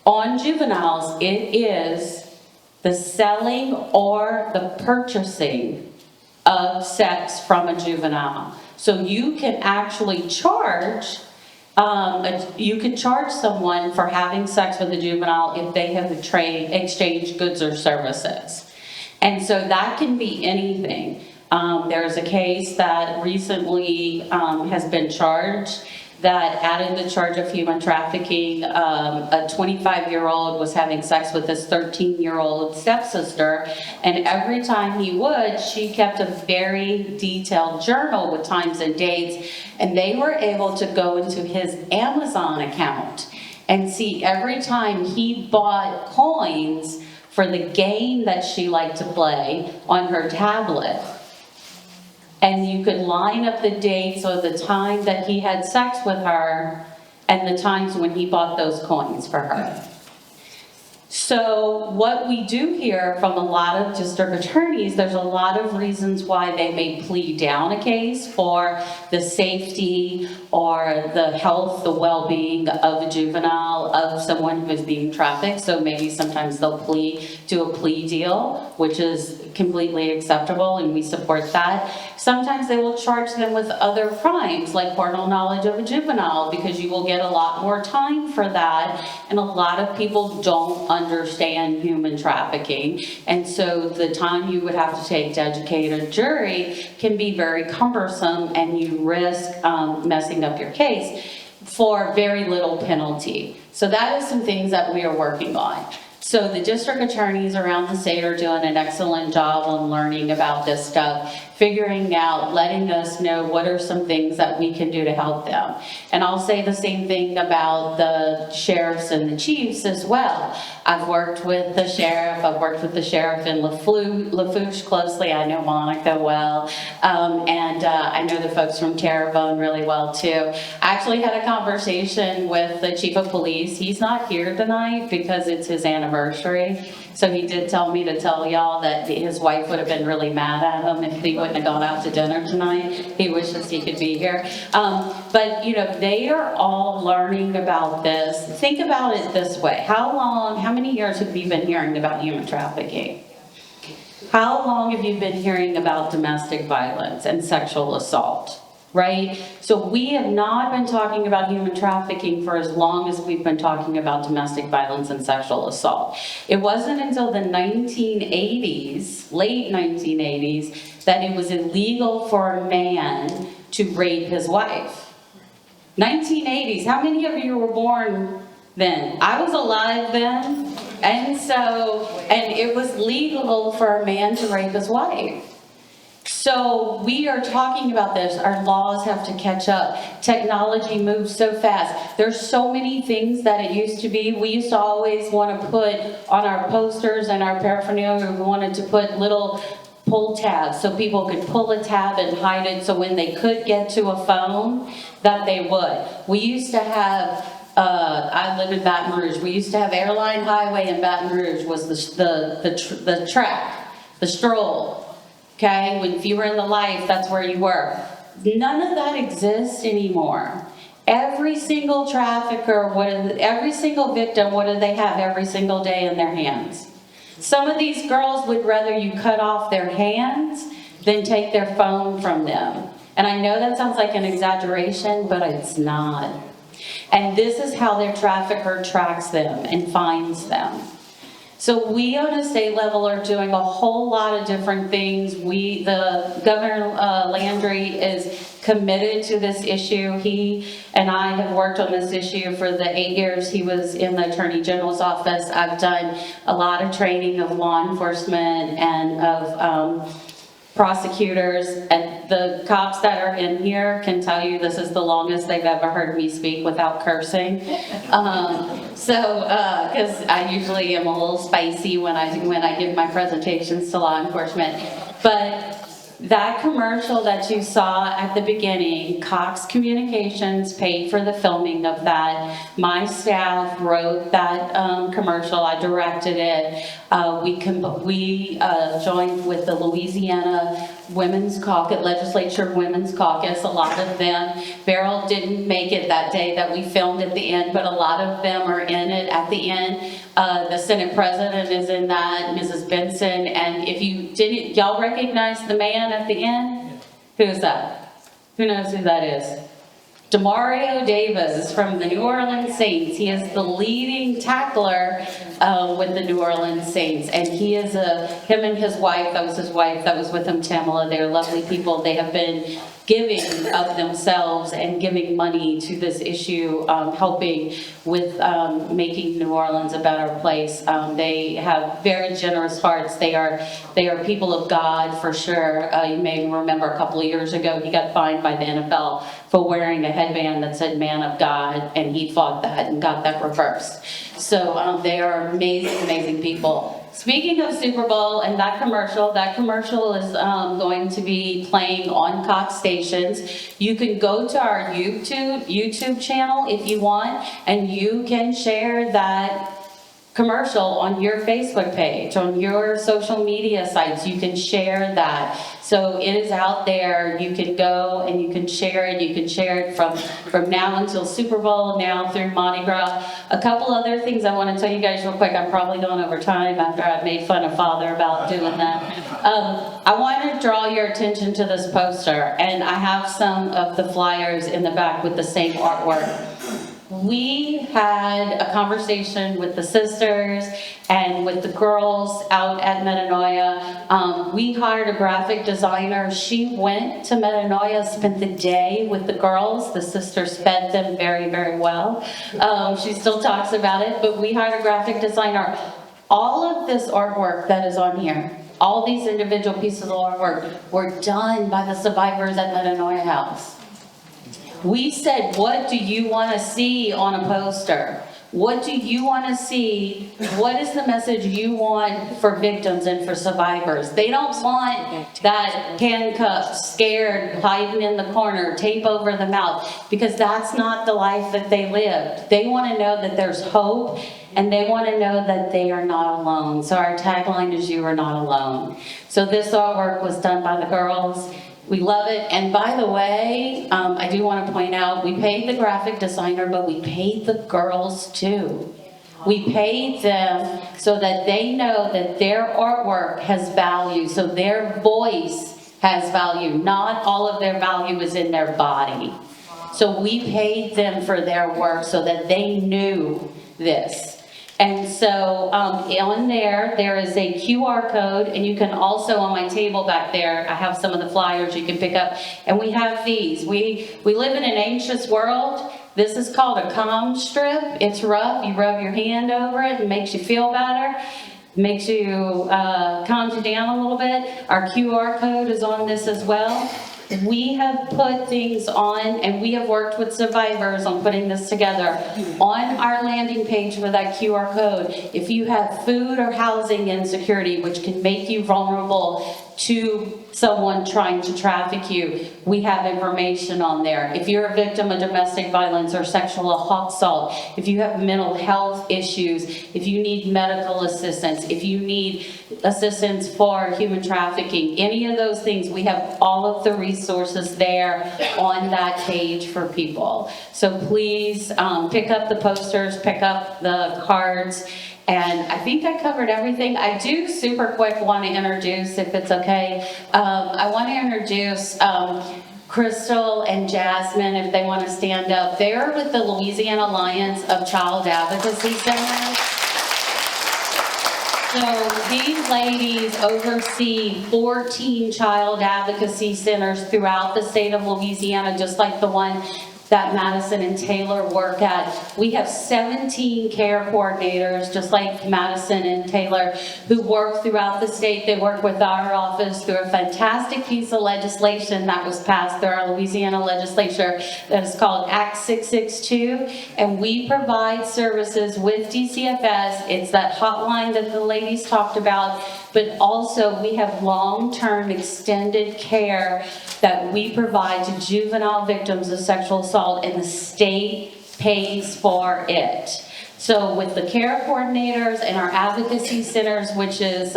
Speaker 15: On juveniles, it is the selling or the purchasing of sex from a juvenile. So you can actually charge, someone for having sex with a juvenile if they have exchanged goods or services. And so that can be anything. There's a case that recently has been charged that added the charge of human trafficking. A 25-year-old was having sex with his 13-year-old stepsister, and every time he would, she kept a very detailed journal with times and dates, and they were able to go into his Amazon account and see every time he bought coins for the game that she liked to play on her tablet. And you could line up the dates or the time that he had sex with her and the times when he bought those coins for her. So what we do hear from a lot of district attorneys, there's a lot of reasons why they may plead down a case for the safety or the health, the well-being of a juvenile, of someone who is being trafficked. So maybe sometimes they'll do a plea deal, which is completely acceptable, and we support that. Sometimes they will charge them with other crimes like carnal knowledge of a juvenile, because you will get a lot more time for that, and a lot of people don't understand human trafficking, and so the time you would have to take to educate a jury can be very cumbersome, and you risk messing up your case for very little penalty. So that is some things that we are working on. So the district attorneys around the state are doing an excellent job on learning about this stuff, figuring out, letting us know what are some things that we can do to help them. And I'll say the same thing about the sheriffs and the chiefs as well. I've worked with the sheriff, in Lafourche closely. I know Monica well, and I know the folks from Terrebonne really well too. I actually had a conversation with the chief of police. He's not here tonight because it's his anniversary. So he did tell me to tell y'all that his wife would have been really mad at him if he wouldn't have gone out to dinner tonight. He wishes he could be here. But you know, they are all learning about this. Think about it this way. How many years have you been hearing about human trafficking? How long have you been hearing about domestic violence and sexual assault? Right? So we have not been talking about human trafficking for as long as we've been talking about domestic violence and sexual assault. It wasn't until the 1980s, late 1980s, that it was illegal for a man to rape his wife. 1980s, how many of you were born then? I was alive then, and it was legal for a man to rape his wife. So we are talking about this. Our laws have to catch up. Technology moves so fast. There's so many things that it used to be. We used to always want to put on our posters and our paraphernalia, we wanted to put little pull tabs so people could pull a tab and hide it, so when they could get to a phone, that they would. We used to have I live in Baton Rouge. We used to have Airline Highway in Baton Rouge was the track, the stroll. Okay, if you were in the life, that's where you were. None of that exists anymore. Every single trafficker, every single victim, what do they have every single day in their hands? Some of these girls would rather you cut off their hands than take their phone from them. And I know that sounds like an exaggeration, but it's not. And this is how their trafficker tracks them and finds them. So we on a state level are doing a whole lot of different things. The Governor Landry is committed to this issue. He and I have worked on this issue for the 8 years he was in the Attorney General's office. I've done a lot of training of law enforcement and of prosecutors, and the cops that are in here can tell you this is the longest they've ever heard me speak without cursing. Because I usually am a little spicy when I give my presentations to law enforcement. But that commercial that you saw at the beginning, Cox Communications paid for the filming of that. My staff wrote that commercial. I directed it. We joined with the Louisiana Women's Caucus, Legislature Women's Caucus. A lot of them, Beryl didn't make it that day that we filmed at the end, but a lot of them are in it at the end. The Senate President is in that, Mrs. Benson, and if you didn't, y'all recognize the man at the end? Who is that? Who knows who that is? Demario Davis from the New Orleans Saints. He is the leading tackler with the New Orleans Saints, and he is him and his wife, that was his wife, that was with him, Tamala. They're lovely people. They have been giving of themselves and giving money to this issue, helping with making New Orleans a better place. They have very generous hearts. They are people of God for sure. You may remember a couple of years ago he got fined by the NFL for wearing a headband that said "Man of God," and he fought that and got that reversed. So they are amazing, amazing people. Speaking of Super Bowl and that commercial is going to be playing on Cox stations. You can go to our YouTube channel if you want, and you can share that commercial on your Facebook page, on your social media sites. You can share that. So it is out there. You can go and you can share it. You can share it from now until Super Bowl, now through Mardi Gras. A couple other things I want to tell you guys real quick. I'm probably going over time after I made fun of Father about doing that. I want to draw your attention to this poster, and I have some of the flyers in the back with the same artwork. We had a conversation with the sisters and with the girls out at Metanoia. We hired a graphic designer. She went to Metanoia, spent the day with the girls. The sisters fed them very, very well. She still talks about it, but we hired a graphic designer. All of this artwork that is on here, all these individual pieces of artwork were done by the survivors at Metanoia House. We said, what do you want to see on a poster? What do you want to see? What is the message you want for victims and for survivors? They don't want that handcuffed, scared, hiding in the corner, tape over the mouth, because that's not the life that they lived. They want to know that there's hope, and they want to know that they are not alone. So our tagline is, you are not alone. So this artwork was done by the girls. We love it. And by the way, I do want to point out, we paid the graphic designer, but we paid the girls too. We paid them so that they know that their artwork has value, so their voice has value. Not all of their value is in their body. So we paid them for their work so that they knew this. And so on there is a QR code, and you can also, on my table back there, I have some of the flyers you can pick up, and we have these. We live in an anxious world. This is called a calm strip. It's rough. You rub your hand over it, and it makes you feel better. Makes you, calms you down a little bit. Our QR code is on this as well. We have put things on, and we have worked with survivors on putting this together. On our landing page with that QR code, if you have food or housing insecurity, which can make you vulnerable to someone trying to traffic you, we have information on there. If you're a victim of domestic violence or sexual assault, if you have mental health issues, if you need medical assistance, if you need assistance for human trafficking, any of those things, we have all of the resources there on that page for people. So please pick up the posters, pick up the cards. And I think I covered everything. I do super quick want to introduce, if it's okay, I want to introduce Crystal and Jasmine, if they want to stand up. They're with the Louisiana Alliance of Child Advocacy Centers. So these ladies oversee 14 child advocacy centers throughout the state of Louisiana, just like the one that Madison and Taylor work at. We have 17 care coordinators, just like Madison and Taylor, who work throughout the state. They work with our office through a fantastic piece of legislation that was passed through our Louisiana legislature that is called Act 662, and we provide services with DCFS. It's that hotline that the ladies talked about, but also we have long-term extended care that we provide to juvenile victims of sexual assault, and the state pays for it. So with the care coordinators and our advocacy centers, which is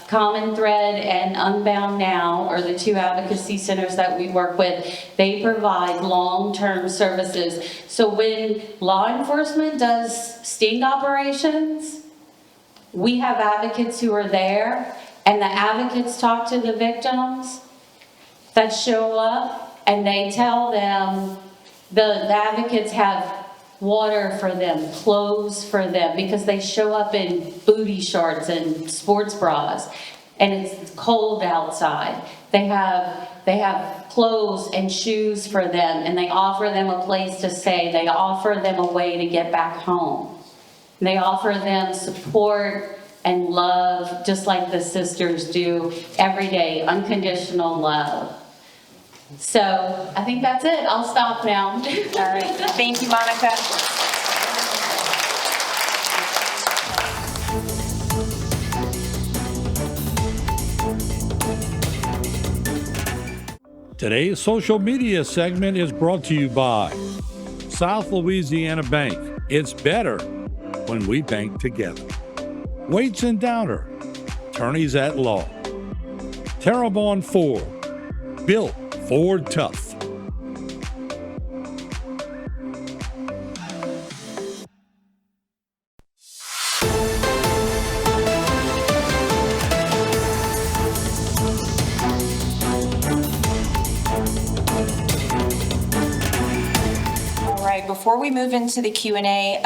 Speaker 15: Common Thread and Unbound Now, are the two advocacy centers that we work with, they provide long-term services. So when law enforcement does sting operations, we have advocates who are there, and the advocates talk to the victims that show up, and they tell them, the advocates have water for them, clothes for them, because they show up in booty shorts and sports bras, and it's cold outside. They have clothes and shoes for them, and they offer them a place to stay. They offer them a way to get back home. They offer them support and love, just like the sisters do every day, unconditional love. So I think that's it. I'll stop now.
Speaker 1: All right. Thank you, Monica.
Speaker 3: Today's social media segment is brought to you by South Louisiana Bank. It's better when we bank together. Waits and Downer, attorneys at law. Terrebonne Ford, built Ford tough.
Speaker 1: Before we move into the Q&A,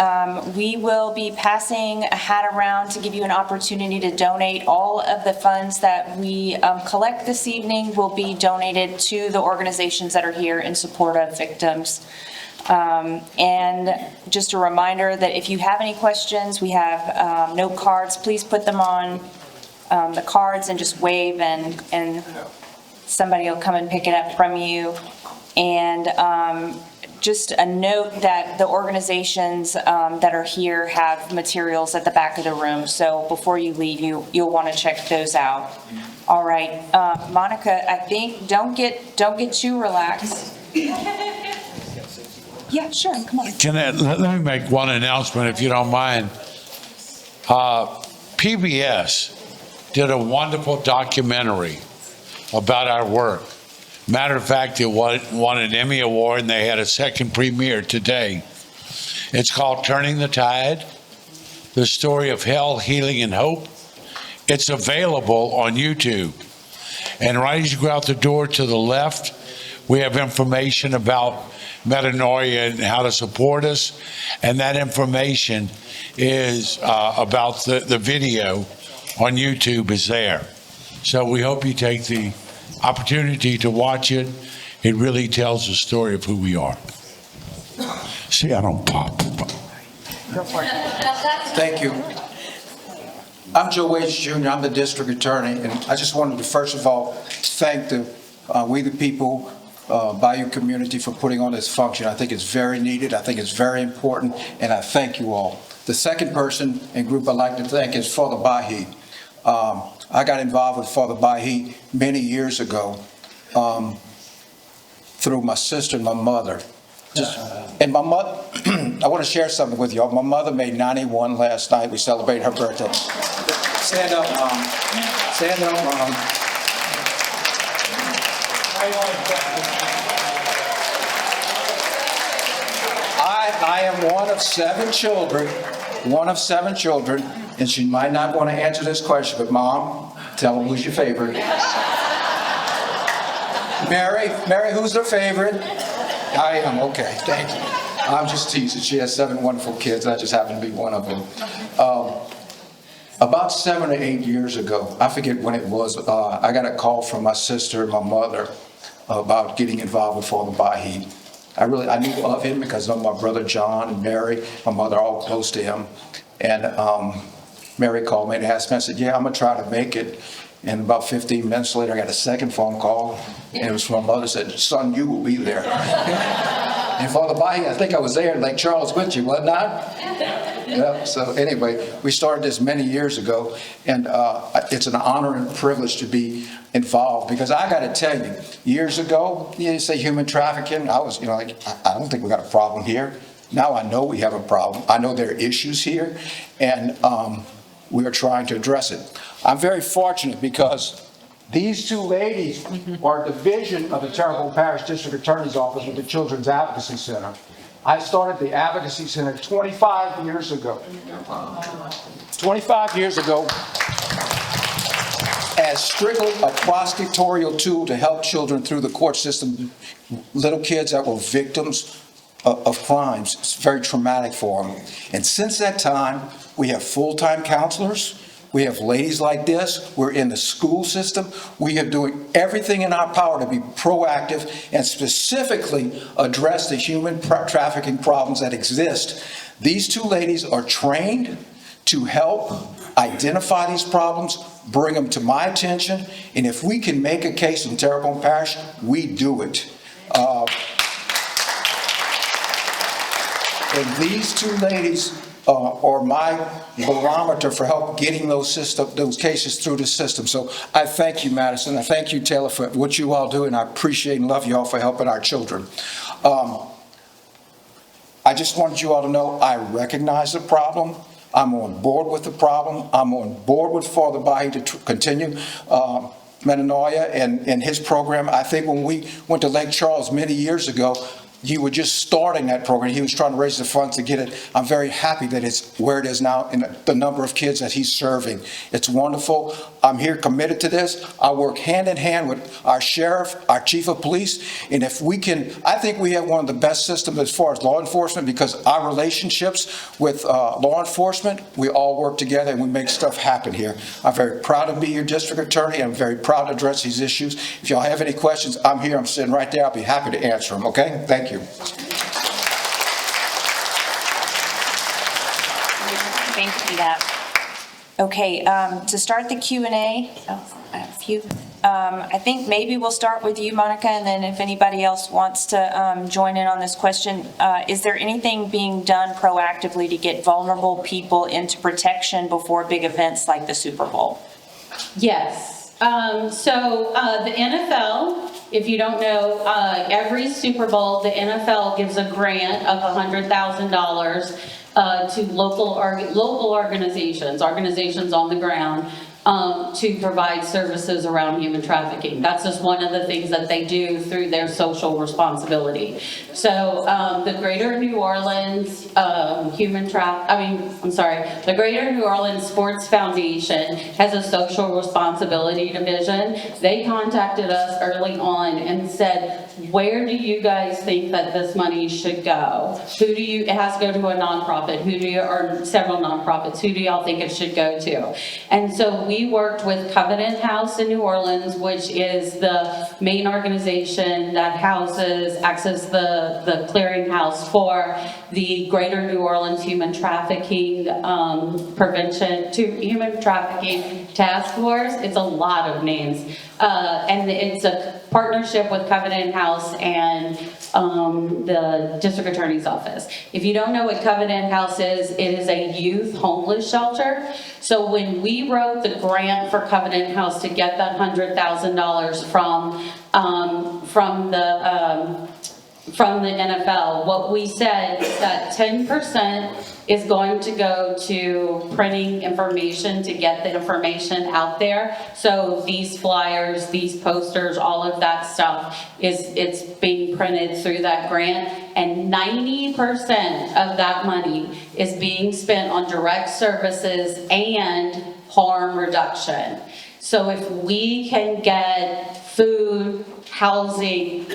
Speaker 1: we will be passing a hat around to give you an opportunity to donate. All of the funds that we collect this evening will be donated to the organizations that are here in support of victims. And just a reminder that if you have any questions, we have note cards. Please put them on the cards and just wave, and somebody will come and pick it up from you. And just a note that the organizations that are here have materials at the back of the room. So before you leave, you'll want to check those out. All right, Monica, I think don't get too relaxed. Yeah, sure. Come on.
Speaker 12: Let me make one announcement, if you don't mind. PBS did a wonderful documentary about our work. Matter of fact, it won an Emmy Award, and they had a second premiere today. It's called Turning the Tide, the story of hell, healing, and hope. It's available on YouTube. And right as you go out the door to the left, we have information about metanoia and how to support us. And that information is about the video on YouTube is there. So we hope you take the opportunity to watch it. It really tells the story of who we are. See, I don't pop.
Speaker 1: Go for it.
Speaker 16: Thank you. I'm Joe Waits Jr. I'm the district attorney, and I just wanted to first of all thank We the People Bayou community for putting on this function. I think it's very needed. I think it's very important, and I thank you all. The second person and group I'd like to thank is Father Bayou. I got involved with Father Bayou many years ago through my sister and my mother. And my mother, I want to share something with y'all. My mother made 91 last night. We celebrated her birthday. Stand up, Mom. Stand up, Mom. I am one of seven children, and she might not want to answer this question, but Mom, tell them who's your favorite. Mary, who's her favorite? I am, okay, thank you. I'm just teasing. She has seven wonderful kids. I just happen to be one of them. About 7 or 8 years ago, I forget when it was, I got a call from my sister and my mother about getting involved with Father Bayou. I knew of him because of my brother John and Mary, my mother, all close to him. And Mary called me and asked me, I said, yeah, I'm gonna try to make it. And about 15 minutes later, I got a second phone call, and it was from my mother, said, son, you will be there. And Father Bayou, I think I was there in Lake Charles with you, wasn't I? Yeah, so anyway, we started this many years ago, and it's an honor and privilege to be involved, because I got to tell you, years ago, you say human trafficking, I was, like, I don't think we got a problem here. Now I know we have a problem. I know there are issues here, and we are trying to address it. I'm very fortunate because these two ladies are a division of the Terrebonne Parish District Attorney's Office with the Children's Advocacy Center. I started the Advocacy Center 25 years ago. 25 years ago, as strictly a prosecutorial tool to help children through the court system, little kids that were victims of crimes. It's very traumatic for them. And since that time, we have full-time counselors. We have ladies like this. We're in the school system. We are doing everything in our power to be proactive and specifically address the human trafficking problems that exist. These two ladies are trained to help identify these problems, bring them to my attention, and if we can make a case in Terrebonne Parish, we do it. And these two ladies are my barometer for help getting those cases through the system. So I thank you, Madison. I thank you, Taylor, for what you all do, and I appreciate and love you all for helping our children. I just wanted you all to know I recognize the problem. I'm on board with the problem. I'm on board with Father Bayou to continue metanoia and his program. I think when we went to Lake Charles many years ago, you were just starting that program. He was trying to raise the funds to get it. I'm very happy that it's where it is now and the number of kids that he's serving. It's wonderful. I'm here committed to this. I work hand in hand with our sheriff, our chief of police, and if we can, I think we have one of the best systems as far as law enforcement, because our relationships with law enforcement, we all work together and we make stuff happen here. I'm very proud to be your district attorney. I'm very proud to address these issues. If y'all have any questions, I'm here. I'm sitting right there. I'll be happy to answer them, okay? Thank you.
Speaker 1: Thank you for that. Okay, to start the Q&A, I have a few. I think maybe we'll start with you, Monica, and then if anybody else wants to join in on this question, is there anything being done proactively to get vulnerable people into protection before big events like the Super Bowl?
Speaker 15: Yes. The NFL, if you don't know, every Super Bowl, the NFL gives a grant of $100,000 to local organizations on the ground, to provide services around human trafficking. That's just one of the things that they do through their social responsibility. So the Greater New Orleans the Greater New Orleans Sports Foundation has a social responsibility division. They contacted us early on and said, where do you guys think that this money should go? It has to go to a nonprofit. Or several nonprofits. Who do y'all think it should go to? And so we worked with Covenant House in New Orleans, which is the main organization that acts as the clearinghouse for the Greater New Orleans Human Trafficking Human Trafficking Task Force. It's a lot of names. And it's a partnership with Covenant House and the District Attorney's Office. If you don't know what Covenant House is, it is a youth homeless shelter. So when we wrote the grant for Covenant House to get that $100,000 from the NFL, what we said is that 10% is going to go to printing information to get the information out there. So these flyers, these posters, all of that stuff it's being printed through that grant, and 90% of that money is being spent on direct services and harm reduction. So if we can get food, housing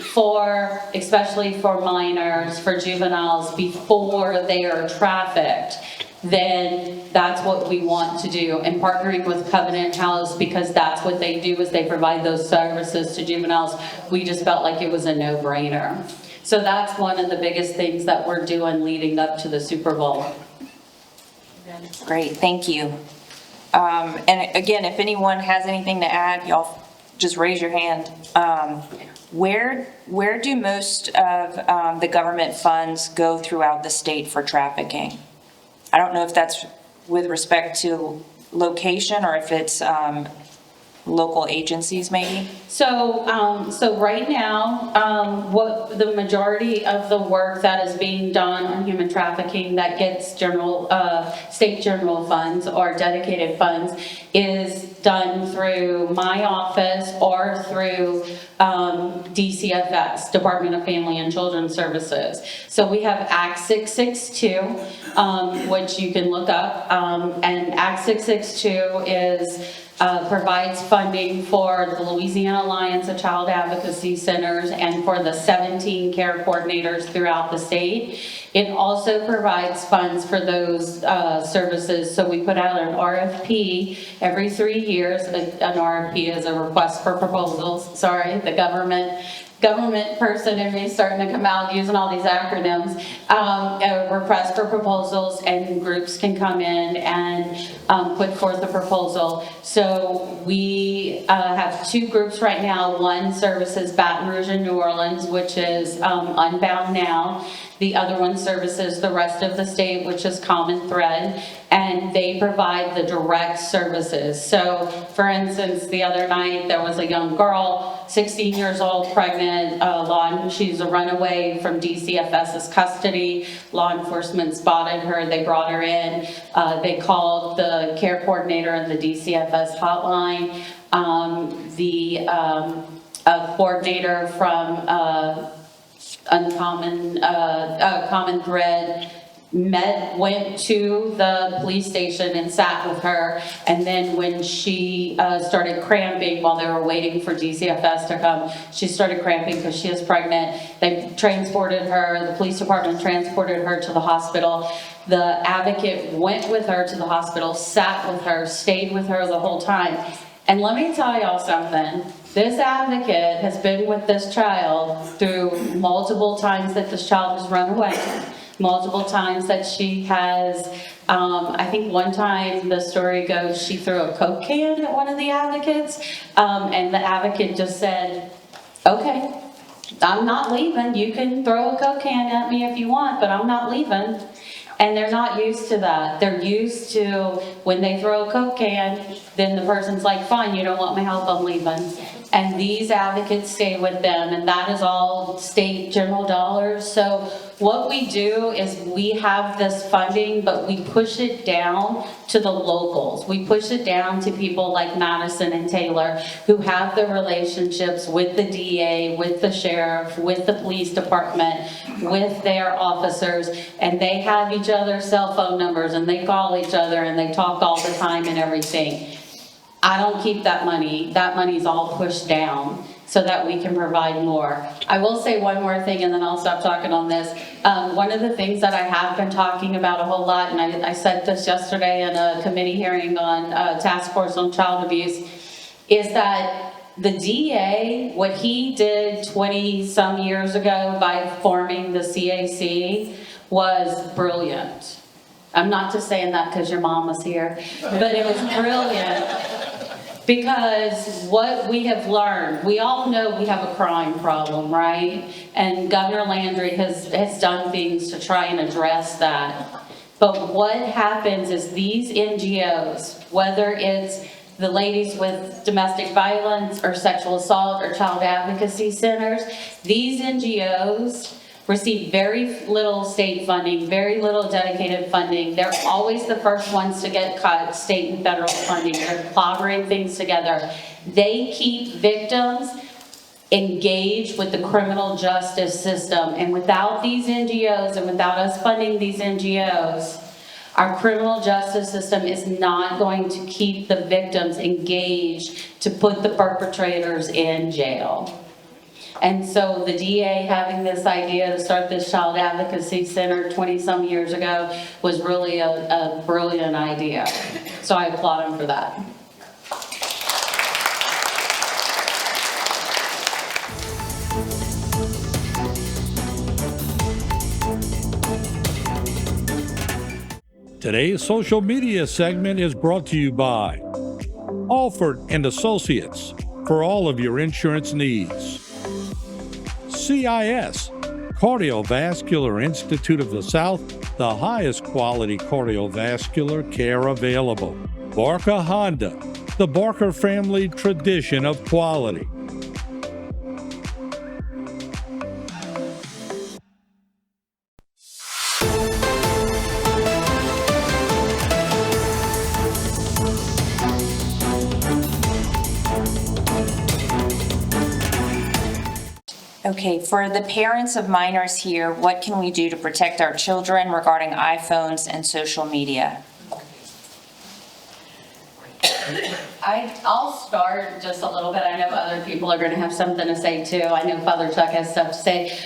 Speaker 15: especially for minors, for juveniles, before they are trafficked, then that's what we want to do. And partnering with Covenant House, because that's what they do, is they provide those services to juveniles, we just felt like it was a no-brainer. So that's one of the biggest things that we're doing leading up to the Super Bowl.
Speaker 1: Great, thank you. And again, if anyone has anything to add, y'all just raise your hand. Where do most of the government funds go throughout the state for trafficking? I don't know if that's with respect to location or if it's local agencies maybe?
Speaker 15: So right now, what the majority of the work that is being done on human trafficking that gets state general funds or dedicated funds is done through my office or through DCFS, Department of Family and Children's Services. So we have Act 662, which you can look up, and Act 662 provides funding for the Louisiana Alliance of Child Advocacy Centers and for the 17 care coordinators throughout the state. It also provides funds for those services. So we put out an RFP every 3 years. An RFP is a request for proposals. Sorry, the government person in me starting to come out using all these acronyms. A request for proposals, and groups can come in and put forth a proposal. So we have two groups right now. One services Baton Rouge and New Orleans, which is Unbound Now. The other one services the rest of the state, which is Common Thread, and they provide the direct services. So, for instance, the other night there was a young girl, 16 years old, pregnant, she's a runaway from DCFS's custody. Law enforcement spotted her, they brought her in, they called the care coordinator in the DCFS hotline. A coordinator from Common Thread went to the police station and sat with her, and then when she started cramping while they were waiting for DCFS to come, she started cramping because she is pregnant. They transported her, the police department transported her to the hospital. The advocate went with her to the hospital, sat with her, stayed with her the whole time. And let me tell y'all something. This advocate has been with this child through multiple times that this child has run away, multiple times that she has, I think one time the story goes, she threw a Coke can at one of the advocates, and the advocate just said, okay, I'm not leaving. You can throw a Coke can at me if you want, but I'm not leaving. And they're not used to that. They're used to when they throw a Coke can, then the person's like, fine, you don't want my help, I'm leaving. And these advocates stay with them, and that is all state general dollars. So what we do is we have this funding, but we push it down to the locals. We push it down to people like Madison and Taylor, who have the relationships with the DA, with the sheriff, with the police department, with their officers, and they have each other's cell phone numbers, and they call each other, and they talk all the time and everything. I don't keep that money. That money's all pushed down so that we can provide more. I will say one more thing and then I'll stop talking on this. One of the things that I have been talking about a whole lot, and I said this yesterday in a committee hearing on Task Force on Child Abuse, is that the DA, what he did 20 some years ago by forming the CAC was brilliant. I'm not just saying that because your mom was here, but it was brilliant. Because what we have learned, we all know we have a crime problem, right? And Governor Landry has done things to try and address that. But what happens is these NGOs, whether it's the ladies with domestic violence or sexual assault or child advocacy centers, these NGOs receive very little state funding, very little dedicated funding. They're always the first ones to get cut, state and federal funding. They're clobbering things together. They keep victims engaged with the criminal justice system. And without these NGOs and without us funding these NGOs, our criminal justice system is not going to keep the victims engaged to put the perpetrators in jail. And so the DA having this idea to start this child advocacy center 20 some years ago was really a brilliant idea. So I applaud him for that.
Speaker 3: Today's social media segment is brought to you by Alford and Associates for all of your insurance needs. CIS, Cardiovascular Institute of the South, the highest quality cardiovascular care available. Barker Honda, the Barker family tradition of quality.
Speaker 1: Okay, for the parents of minors here, what can we do to protect our children regarding iPhones and social media?
Speaker 15: I'll start just a little bit. I know other people are going to have something to say too. I know Father Chuck has stuff to say.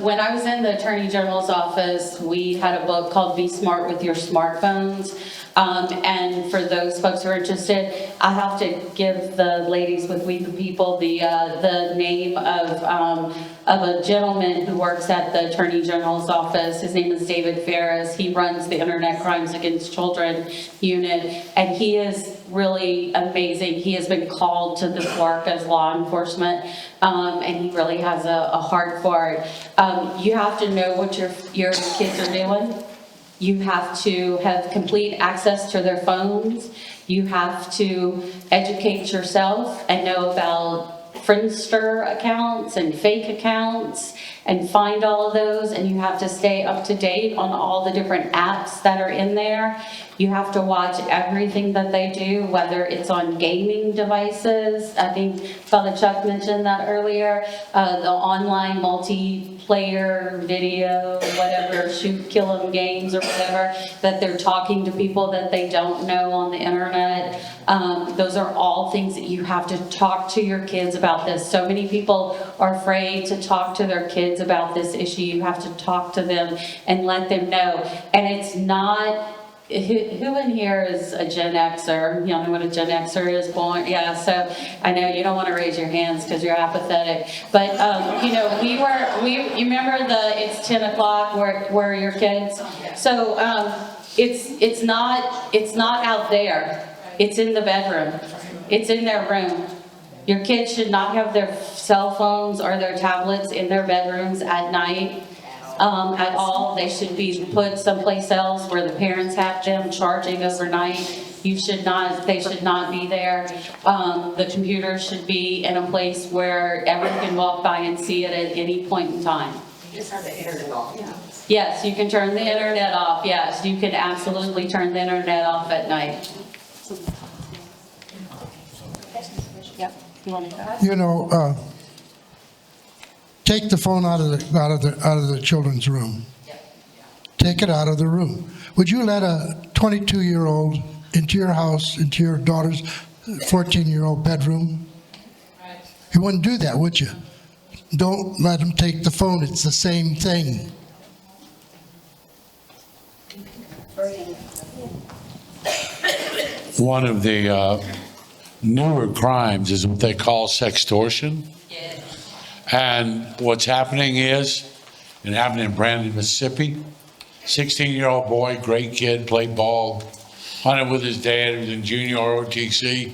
Speaker 15: When I was in the Attorney General's office, we had a book called Be Smart with Your Smartphones. And for those folks who are interested, I have to give the ladies with We the People the name of a gentleman who works at the Attorney General's office. His name is David Ferris. He runs the Internet Crimes Against Children unit, and he is really amazing. He has been called to this work as law enforcement, and he really has a heart for it. You have to know what your kids are doing. You have to have complete access to their phones. You have to educate yourself and know about Friendster accounts and fake accounts and find all of those, and you have to stay up to date on all the different apps that are in there. You have to watch everything that they do, whether it's on gaming devices. I think Father Chuck mentioned that earlier, the online multiplayer video, whatever, shoot, kill 'em games or whatever, that they're talking to people that they don't know on the internet. Those are all things that you have to talk to your kids about this. So many people are afraid to talk to their kids about this issue. You have to talk to them and let them know. And it's not, who in here is a Gen Xer? Y'all know what a Gen Xer is? Born? Yeah, so I know you don't want to raise your hands because you're apathetic. But, you know, you remember it's 10 o'clock where your kids? So it's not out there. It's in the bedroom. It's in their room. Your kids should not have their cell phones or their tablets in their bedrooms at night at all. They should be put someplace else where the parents have them charging overnight. They should not be there. The computer should be in a place where everyone can walk by and see it at any point in time.
Speaker 17: You just turn the internet off.
Speaker 15: Yes, you can turn the internet off. Yes, you can absolutely turn the internet off at night.
Speaker 1: Yep. You want to go?
Speaker 13: You know, take the phone out of the children's room. Take it out of the room. Would you let a 22-year-old into your house, into your daughter's 14-year-old bedroom? You wouldn't do that, would you? Don't let them take the phone. It's the same thing.
Speaker 12: One of the newer crimes is what they call sextortion. And what's happening is, it happened in Brandon, Mississippi. 16-year-old boy, great kid, played ball, hunted with his dad, he was in junior ROTC,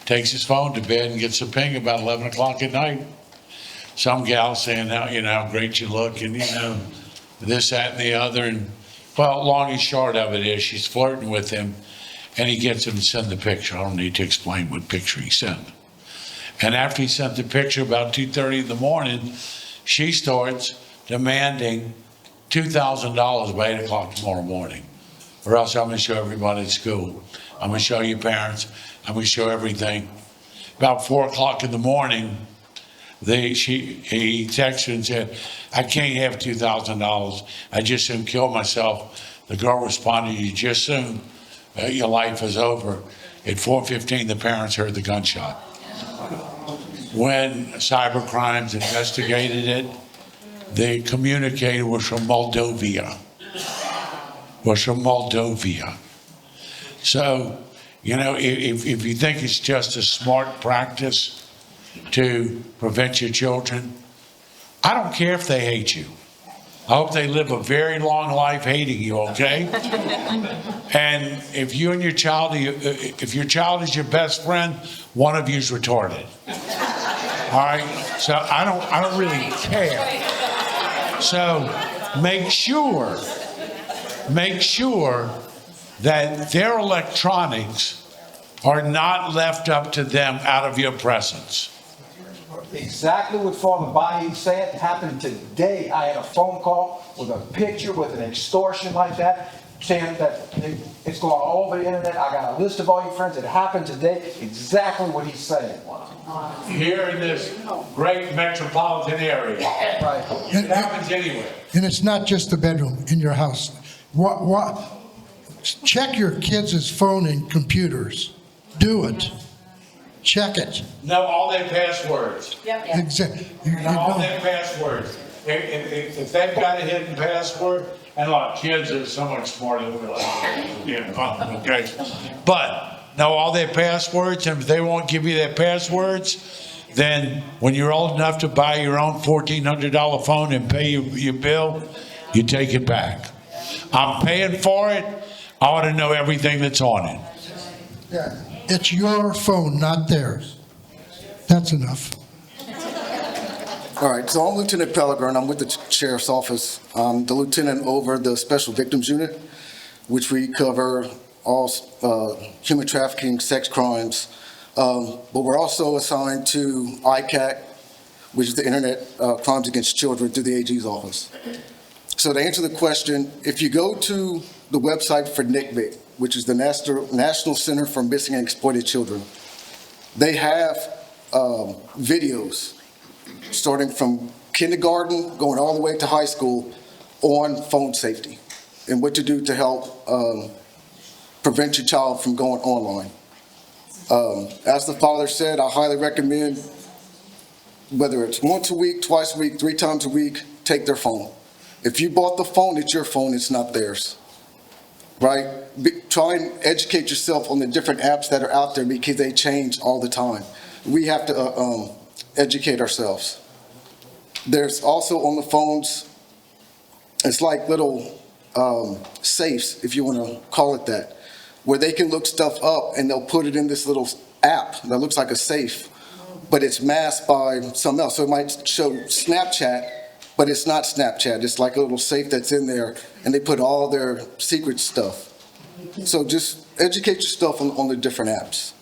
Speaker 12: takes his phone to bed and gets a ping about 11 o'clock at night. Some gal saying how great you look, and this, that, and the other. And well, long and short of it is she's flirting with him, and he gets him to send the picture. I don't need to explain what picture he sent. And after he sent the picture about 2:30 in the morning, she starts demanding $2,000 by 8 o'clock tomorrow morning, or else I'm going to show everybody at school. I'm going to show your parents. I'm going to show everything. About 4 o'clock in the morning, he texted and said, I can't have $2,000. I just soon kill myself. The girl responded, you just soon, your life is over. At 4:15, the parents heard the gunshot. When cyber crimes investigated it, the communicator was from Moldova. So, if you think it's just a smart practice to prevent your children, I don't care if they hate you. I hope they live a very long life hating you, okay? And if you and your child, if your child is your best friend, one that of you is retarded. All right? So I don't really care. So make sure that their electronics are not left up to them out of your presence.
Speaker 16: Exactly what Father Bayou said happened today. I had a phone call with a picture with an extortion like that, saying that it's going all over the internet. I got a list of all your friends. It happened today. Exactly what he's saying.
Speaker 12: Here in this great metropolitan area.
Speaker 16: Right.
Speaker 12: It happens anywhere.
Speaker 13: And it's not just the bedroom in your house. Check your kids' phone and computers. Do it. Check it.
Speaker 12: Know all their passwords.
Speaker 13: Exactly.
Speaker 12: Know all their passwords. If they've got a hidden password, And look, kids are so much smarter than we are. Okay. But know all their passwords, and if they won't give you their passwords, then when you're old enough to buy your own $1,400 phone and pay your bill, you take it back. I'm paying for it. I want to know everything that's on it.
Speaker 13: Yeah, it's your phone, not theirs. That's enough.
Speaker 18: All right, so I'm Lieutenant Pellegrin. I'm with the Sheriff's Office. I'm the lieutenant over the Special Victims Unit, which we cover all human trafficking, sex crimes. But we're also assigned to ICAC, which is the Internet Crimes Against Children, through the AG's office. So to answer the question, if you go to the website for NCMEC, which is the National Center for Missing and Exploited Children, they have videos starting from kindergarten, going all the way to high school, on phone safety and what to do to help prevent your child from going online. As the father said, I highly recommend, whether it's once a week, twice a week, 3 times a week, take their phone. If you bought the phone, it's your phone, it's not theirs, right? Try and educate yourself on the different apps that are out there because they change all the time. We have to educate ourselves. There's also on the phones, it's like little safes, if you want to call it that, where they can look stuff up and they'll put it in this little app that looks like a safe, but it's masked by something else. So it might show Snapchat, but it's not Snapchat. It's like a little safe that's in there, and they put all their secret stuff. So just educate yourself on the different apps.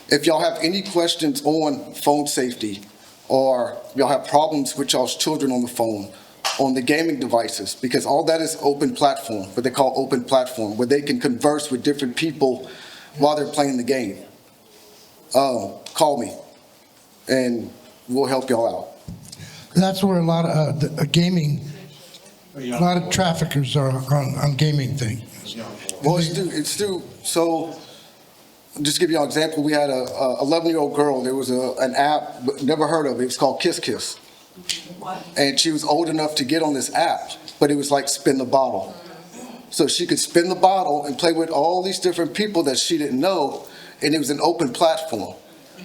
Speaker 18: If y'all have any questions on phone safety, or y'all have problems with y'all's children on the phone, on the gaming devices, because all that is open platform, what they call open platform, where they can converse with different people while they're playing the game. Call me, and we'll help y'all out.
Speaker 13: That's where a lot of gaming, a lot of traffickers are on gaming thing.
Speaker 18: Well, it's due. So, just to give you an example, we had a 11-year-old girl. There was an app, but never heard of it. It was called Kiss Kiss. And she was old enough to get on this app, but it was like spin the bottle. So she could spin the bottle and play with all these different people that she didn't know, and it was an open platform.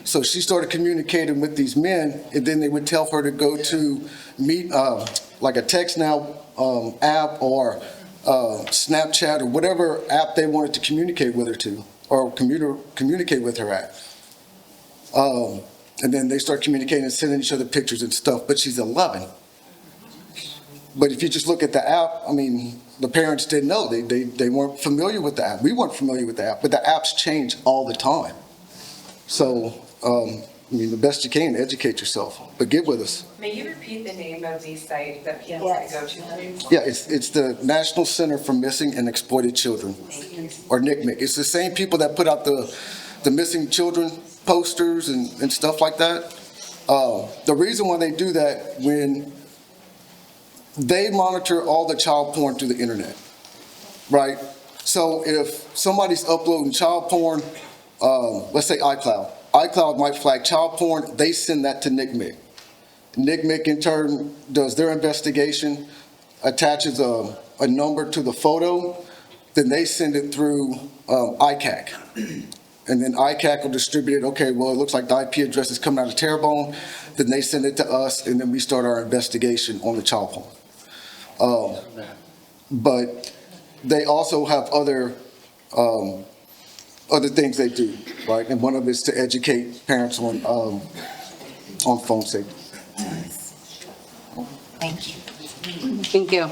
Speaker 18: So she started communicating with these men, and then they would tell her to go to meet, like a Text Now app or Snapchat or whatever app they wanted to communicate with her to, or communicate with her at. And then they start communicating and sending each other pictures and stuff, but she's 11. But if you just look at the app, I mean, the parents didn't know. They weren't familiar with the app. We weren't familiar with the app, but the apps change all the time. So, I mean, the best you can, educate yourself, but get with us.
Speaker 17: May you repeat the name of the site that people can go to, please?
Speaker 18: Yeah, it's the National Center for Missing and Exploited Children, or NCMEC. It's the same people that put out the missing children posters and stuff like that. The reason why they do that, when they monitor all the child porn through the internet, right? So if somebody's uploading child porn, let's say iCloud might flag child porn, they send that to NCMEC. NCMEC in turn does their investigation, attaches a number to the photo, then they send it through ICAC. And then ICAC will distribute it. Okay, well, it looks like the IP address is coming out of Terrebonne. Then they send it to us, and then we start our investigation on the child porn. But they also have other things they do, right? And one of it is to educate parents on phone safety.
Speaker 1: Thank you.
Speaker 19: Thank you.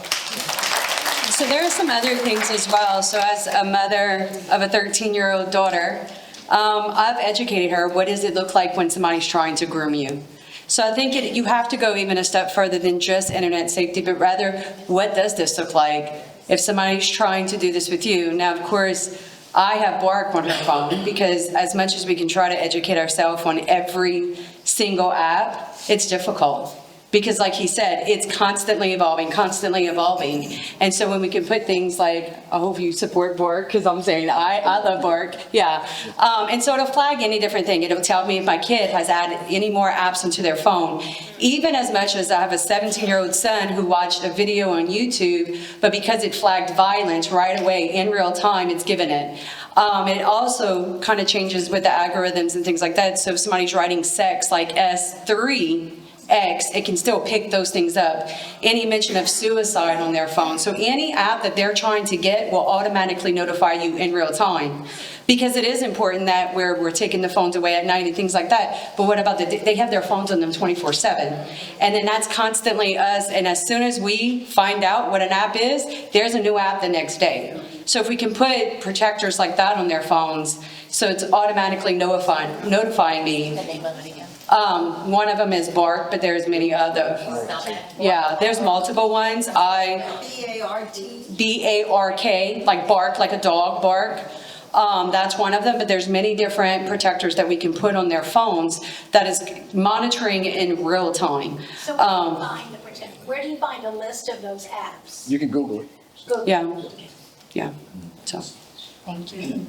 Speaker 19: So there are some other things as well. So as a mother of a 13-year-old daughter, I've educated her, what does it look like when somebody's trying to groom you? So I think you have to go even a step further than just internet safety, but rather, what does this look like if somebody's trying to do this with you? Now, of course, I have Bark on her phone because as much as we can try to educate ourselves on every single app, it's difficult. Because like he said, it's constantly evolving, constantly evolving. And so when we can put things like, I hope you support Bark, because I'm saying I love Bark, yeah. And so it'll flag any different thing. It'll tell me if my kid has added any more apps into their phone. Even as much as I have a 17-year-old son who watched a video on YouTube, but because it flagged violence right away in real time, it's given it. It also kind of changes with the algorithms and things like that. So if somebody's writing sex like S3, it can still pick those things up. Any mention of suicide on their phone. So any app that they're trying to get will automatically notify you in real time. Because it is important that we're taking the phones away at night and things like that. But what about they have their phones on them 24/7. And then that's constantly us. And as soon as we find out what an app is, there's a new app the next day. So if we can put protectors like that on their phones, so it's automatically notifying me.
Speaker 20: The name of it again.
Speaker 19: One of them is Bark, but there's many other. Yeah, there's multiple ones. B-A-R-K, like bark, like a dog bark. That's one of them, but there's many different protectors that we can put on their phones that is monitoring in real time.
Speaker 20: So where do you find a list of those apps?
Speaker 18: You can Google it.
Speaker 19: Yeah. So.
Speaker 20: Thank you.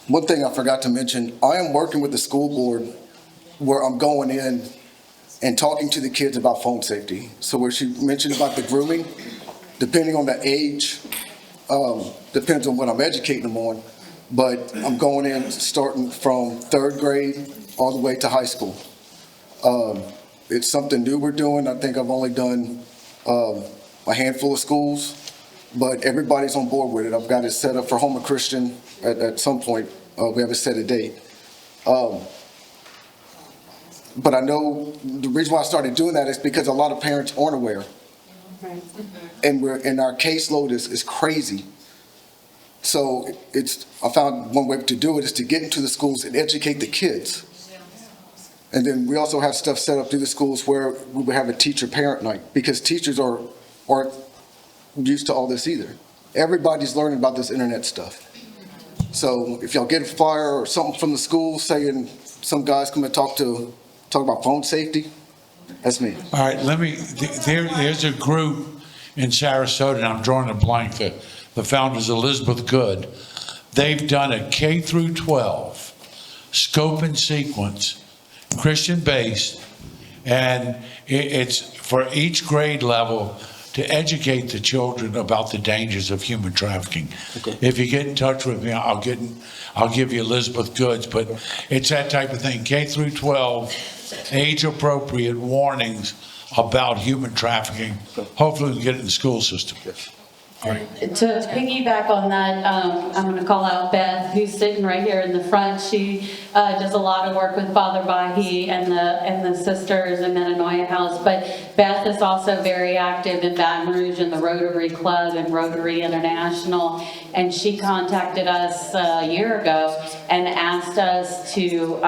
Speaker 18: One thing I forgot to mention, I am working with the school board where I'm going in and talking to the kids about phone safety. So where she mentioned about the grooming, depending on the age, depends on what I'm educating them on, but I'm going in starting from 3rd grade all the way to high school. It's something new we're doing. I think I've only done a handful of schools, but everybody's on board with it. I've got it set up for Houma Christian at some point. We have a set a date. But I know the reason why I started doing that is because a lot of parents aren't aware. And our caseload is crazy. So I found one way to do it is to get into the schools and educate the kids. And then we also have stuff set up through the schools where we would have a teacher-parent night, because teachers aren't used to all this either. Everybody's learning about this internet stuff. So if y'all get a flyer or something from the school saying some guys come and talk about phone safety, that's me.
Speaker 12: All right, there's a group in Sarasota, and I'm drawing a blank, the founder's Elizabeth Good. They've done a K through 12 scope and sequence, Christian-based, and it's for each grade level to educate the children about the dangers of human trafficking. Okay. If you get in touch with me, I'll give you Elizabeth Goods, but it's that type of thing. K through 12, age-appropriate warnings about human trafficking. Hopefully we can get it in the school system. Yes. All right.
Speaker 15: To piggyback on that, I'm going to call out Beth, who's sitting right here in the front. She does a lot of work with Father Bayou and the sisters in Metanoia House. But Beth is also very active in Baton Rouge in the Rotary Club and Rotary International. And she contacted us a year ago and asked us to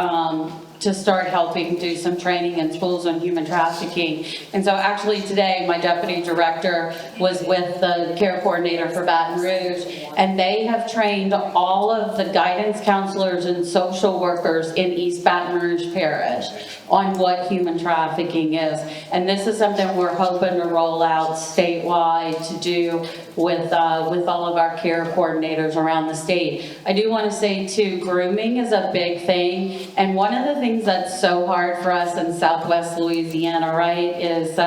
Speaker 15: start helping do some training in schools on human trafficking. And so actually today, my deputy director was with the care coordinator for Baton Rouge, and they have trained all of the guidance counselors and social workers in East Baton Rouge Parish on what human trafficking is. And this is something we're hoping to roll out statewide to do with all of our care coordinators around the state. I do want to say too, grooming is a big thing, and one of the things that's so hard for us in Southwest Louisiana, right, is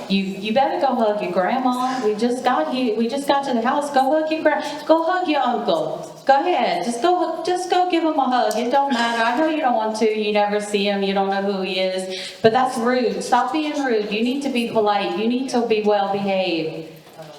Speaker 15: you better go hug your grandma. We just got to the house. Go hug your go hug your uncle. Go ahead, just go give him a hug. It don't matter. I know you don't want to. You never see him. You don't know who he is. But that's rude. Stop being rude. You need to be polite. You need to be well behaved.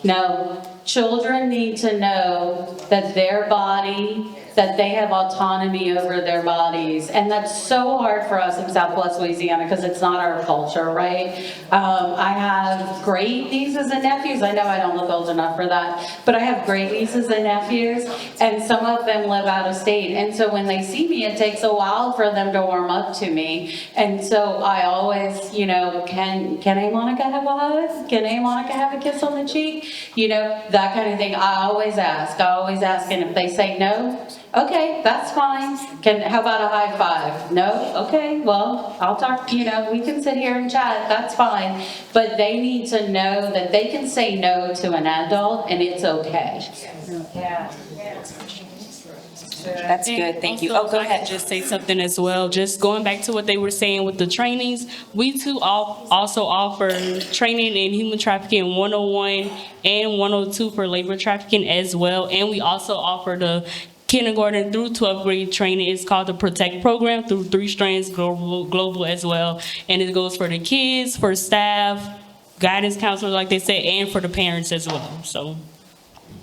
Speaker 15: No, children need to know that their body, that they have autonomy over their bodies. And that's so hard for us in Southwest Louisiana because it's not our culture, right? I have great nieces and nephews. I know I don't look old enough for that, but I have great nieces and nephews, and some of them live out of state. And so when they see me, it takes a while for them to warm up to me. And so I always, can Aunt Monica have a hug? Can Aunt Monica have a kiss on the cheek? That kind of thing. I always ask, and if they say no, Okay, that's fine. How about a high five? No? Okay, well, I'll talk, we can sit here and chat, that's fine. But they need to know that they can say no to an adult and it's okay.
Speaker 1: Yeah. That's good, thank you.
Speaker 10: Also,
Speaker 1: Oh, go
Speaker 10: if I could
Speaker 1: ahead.
Speaker 10: just say something as well, just going back to what they were saying with the trainings, we too also offer training in human trafficking 101 and 102 for labor trafficking as well. And we also offer the kindergarten through 12th grade training. It's called the Protect program through 3 Strands Global as well. And it goes for the kids, for staff, guidance counselors, like they said, and for the parents as well, so.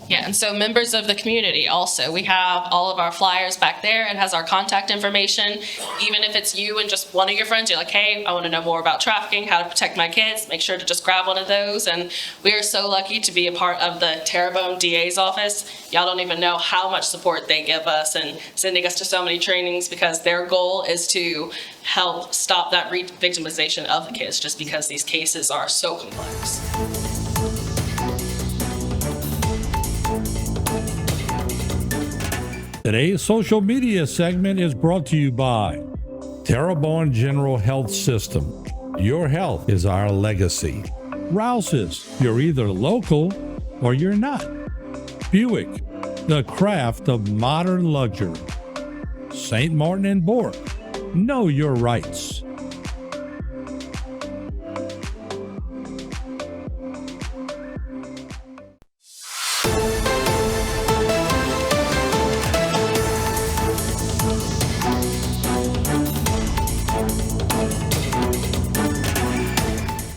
Speaker 11: Yeah, and so members of the community also, we have all of our flyers back there. It has our contact information. Even if it's you and just one of your friends, you're like, hey, I want to know more about trafficking, how to protect my kids, make sure to just grab one of those. And we are so lucky to be a part of the Terrebonne DA's office. Y'all don't even know how much support they give us and sending us to so many trainings, because their goal is to help stop that re-victimization of the kids, just because these cases are so complex.
Speaker 3: Today's social media segment is brought to you by Terrebonne General Health System. Your health is our legacy. Rouse's, you're either local or you're not. Buick, the craft of modern luxury. St. Martin and Bork, know your rights.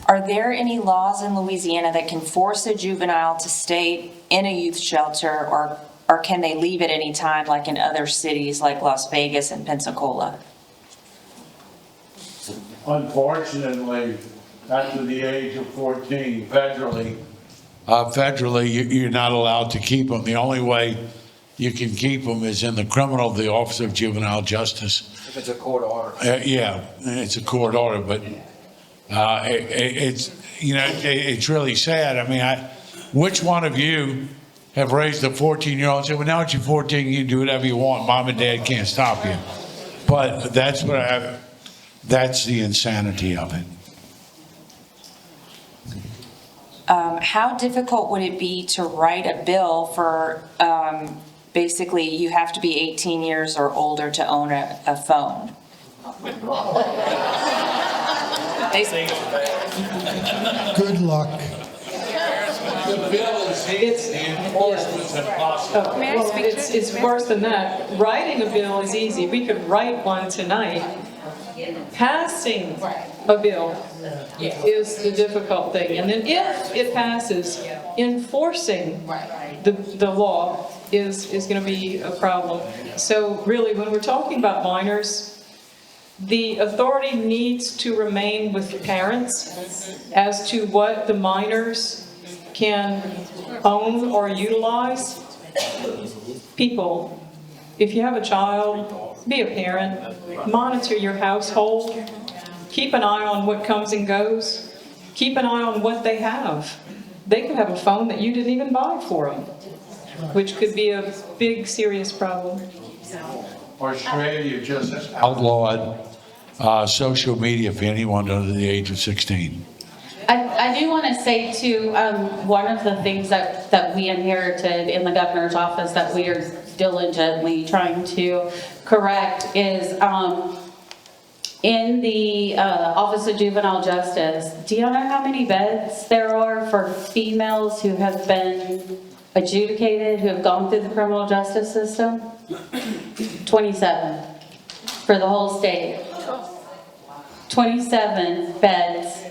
Speaker 1: Are there any laws in Louisiana that can force a juvenile to stay in a youth shelter, or can they leave at any time like in other cities like Las Vegas and Pensacola?
Speaker 12: Unfortunately, after the age of 14, federally, you're not allowed to keep them. The only way you can keep them is in the Office of Juvenile Justice.
Speaker 16: If it's a court order.
Speaker 12: Yeah, it's a court order, but it's really sad. I mean, which one of you have raised a 14-year-old and said, well, now that you're 14, you can do whatever you want. Mom and dad can't stop you. But that's the insanity of it.
Speaker 1: How difficult would it be to write a bill for, basically, you have to be 18 years or older to own a phone?
Speaker 13: Good luck.
Speaker 14: The bill is it's worse than that. Writing a bill is easy. We could write one tonight. Passing a bill is the difficult thing. And then if it passes, enforcing the law is going to be a problem. So really, when we're talking about minors, the authority needs to remain with the parents as to what the minors can own or utilize. People, if you have a child, be a parent, monitor your household, keep an eye on what comes and goes, keep an eye on what they have. They could have a phone that you didn't even buy for them, which could be a big, serious problem.
Speaker 12: Australia just outlawed social media for anyone under the age of 16.
Speaker 15: I do want to say too, one of the things that we inherited in the governor's office that we are diligently trying to correct is in the Office of Juvenile Justice. Do you know how many beds there are for females who have been adjudicated, who have gone through the criminal justice system? 27 for the whole state. 27 beds.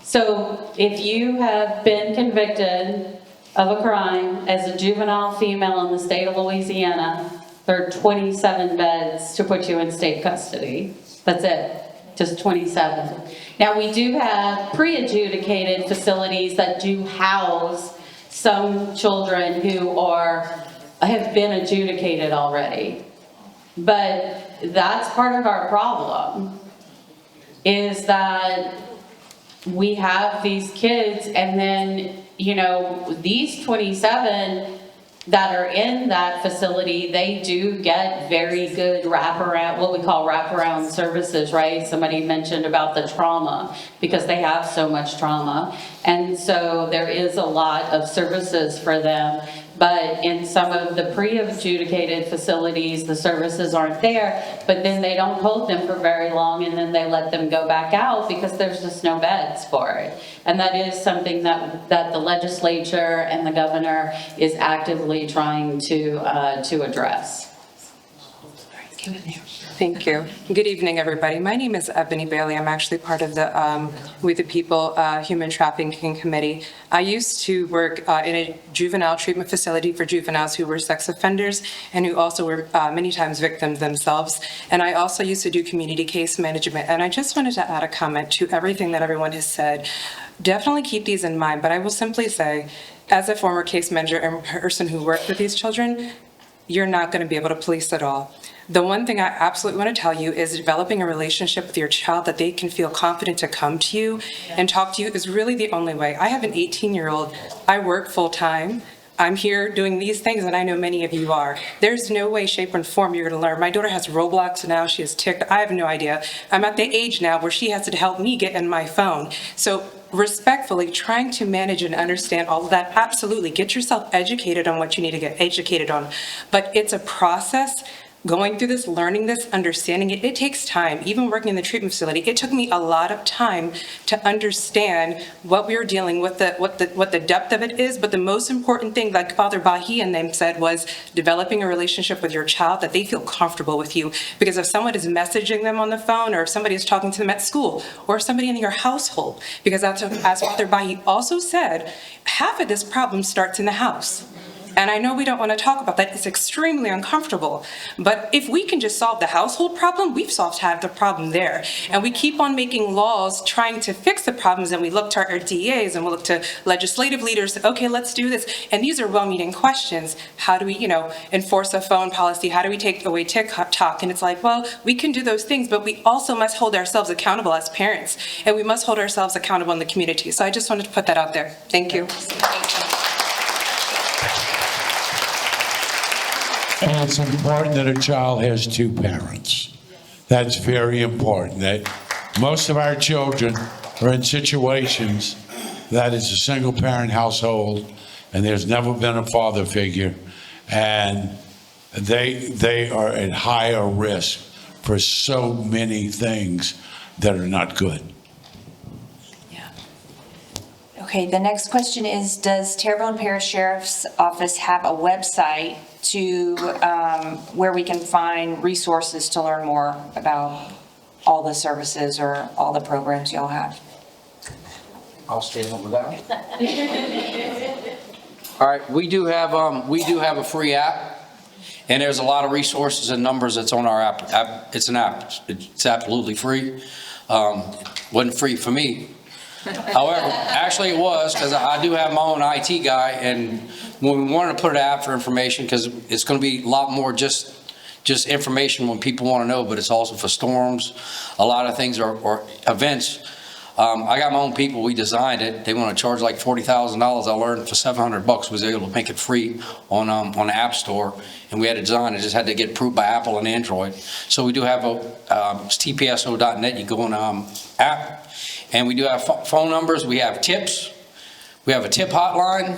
Speaker 15: So if you have been convicted of a crime as a juvenile female in the state of Louisiana, there are 27 beds to put you in state custody. That's it, just 27. Now we do have pre-adjudicated facilities that do house some children who have been adjudicated already. But that's part of our problem, is that we have these kids and then, these 27, that are in that facility, they do get very good wraparound, what we call wraparound services, right? Somebody mentioned about the trauma, because they have so much trauma. And so there is a lot of services for them. But in some of the pre-adjudicated facilities, the services aren't there, but then they don't hold them for very long, and then they let them go back out because there's just no beds for it. And that is something that the legislature and the governor is actively trying to address.
Speaker 17: Thank you. Good evening, everybody. My name is Ebony Bailey. I'm actually part of the We the People Human Trafficking Committee. I used to work in a juvenile treatment facility for juveniles who were sex offenders and who also were many times victims themselves. And I also used to do community case management. And I just wanted to add a comment to everything that everyone has said. Definitely keep these in mind, but I will simply say, as a former case manager and person who worked with these children, you're not going to be able to police it all. The one thing I absolutely want to tell you is developing a relationship with your child that they can feel confident to come to you and talk to you is really the only way. I have an 18-year-old. I work full-time. I'm here doing these things, and I know many of you are. There's no way, shape, or form you're going to learn. My daughter has Roblox now. She has TikTok. I have no idea. I'm at the age now where she has to help me get in my phone. So respectfully, trying to manage and understand all of that, absolutely. Get yourself educated on what you need to get educated on. But it's a process. Going through this, learning this, understanding it, it takes time. Even working in the treatment facility, it took me a lot of time to understand what we were dealing with, what the depth of it is. But the most important thing, like Father Bahi and them said, was developing a relationship with your child that they feel comfortable with you. Because if someone is messaging them on the phone, or if somebody is talking to them at school, or if somebody in your household, because that's, as Father Bahi also said, half of this problem starts in the house. And I know we don't want to talk about that. It's extremely uncomfortable. But if we can just solve the household problem, we've solved half the problem there. And we keep on making laws trying to fix the problems, and we look to our DAs and we look to legislative leaders, okay, let's do this. And these are well-meaning questions. How do we, enforce a phone policy? How do we take away TikTok? And it's like, well, we can do those things, but we also must hold ourselves accountable as parents. And we must hold ourselves accountable in the community. So I just wanted to put that out there. Thank you.
Speaker 12: And it's important that a child has two parents. That's very important. That most of our children are in situations that is a single parent household and there's never been a father figure, and they are at higher risk for so many things that are not good.
Speaker 1: Okay, the next question is, does Terrebonne Parish Sheriff's Office have a website to where we can find resources to learn more about all the services or all the programs y'all have?
Speaker 21: I'll stand over that. All right, we do have a free app, and there's a lot of resources and numbers that's on our app. It's an app. It's absolutely free. Wasn't free for me. However, actually it was, because I do have my own IT guy, and when we wanted to put an app for information, because it's going to be a lot more just information when people want to know, but it's also for storms, a lot of things or events. I got my own people. We designed it. They want to charge like $40,000. I learned for $700 was able to make it free on the App Store, and we had to design it. Just had to get approved by Apple and Android. So we do have it's tpso.net. You go on app. And we do have phone numbers, we have tips, we have a tip hotline.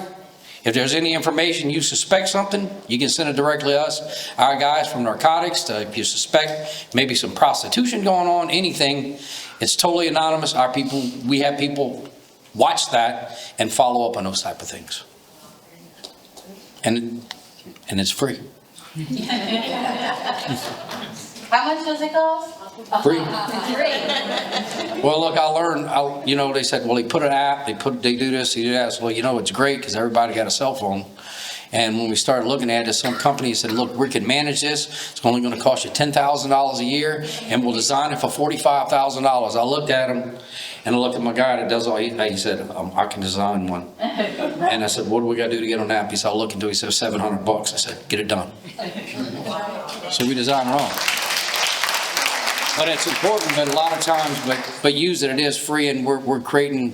Speaker 21: If there's any information you suspect something, you can send it directly to us. Our guys from narcotics, if you suspect maybe some prostitution going on, anything, it's totally anonymous. Our people, we have people watch that and follow up on those type of things. And it's free.
Speaker 15: How much does it cost?
Speaker 21: Free.
Speaker 15: Free.
Speaker 21: Well, look, I learned, they said, well, they put an app, they do this, they do that. So, it's great because everybody got a cell phone. And when we started looking at it, some company said, look, we can manage this. It's only going to cost you $10,000 a year, and we'll design it for $45,000. I looked at him, and I looked at my guy that does all, he said, I can design one. And I said, what do we got to do to get on that? He said, I'll look into it. He said, $700. I said, get it done. So we designed our own. But it's important that a lot of times, but use it. It is free, and we're creating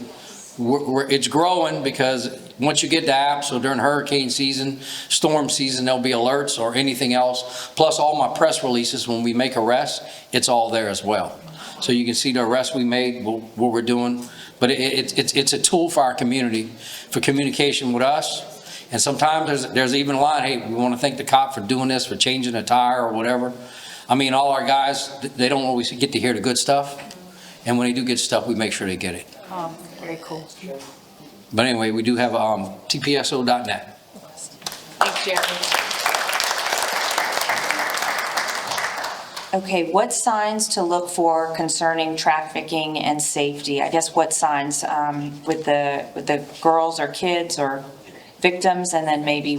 Speaker 21: it's growing because once you get the app, so during hurricane season, storm season, there'll be alerts or anything else. Plus all my press releases, when we make arrests, it's all there as well. So you can see the arrests we made, what we're doing. But it's a tool for our community, for communication with us. And sometimes there's even a line, hey, we want to thank the cop for doing this, for changing a tire or whatever. I mean, all our guys, they don't always get to hear the good stuff. And when they do get stuff, we make sure they get it.
Speaker 1: Oh, very cool.
Speaker 21: But anyway, we do have tpso.net.
Speaker 1: Thanks, Jeremy. Okay, what signs to look for concerning trafficking and safety? I guess what signs with the girls or kids or victims, and then maybe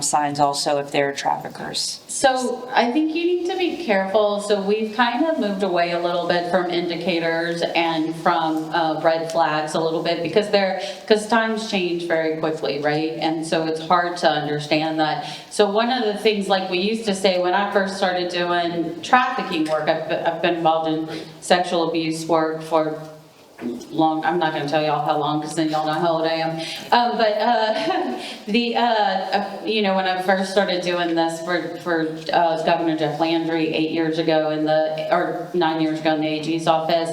Speaker 1: signs also if they're traffickers.
Speaker 15: So I think you need to be careful. So we've kind of moved away a little bit from indicators and from red flags a little bit because times change very quickly, right? And so it's hard to understand that. So one of the things, like we used to say when I first started doing trafficking work, I've been involved in sexual abuse work for long. I'm not going to tell y'all how long because then y'all know how old I am. When I first started doing this for Governor Jeff Landry 8 years ago or 9 years ago in the AG's office,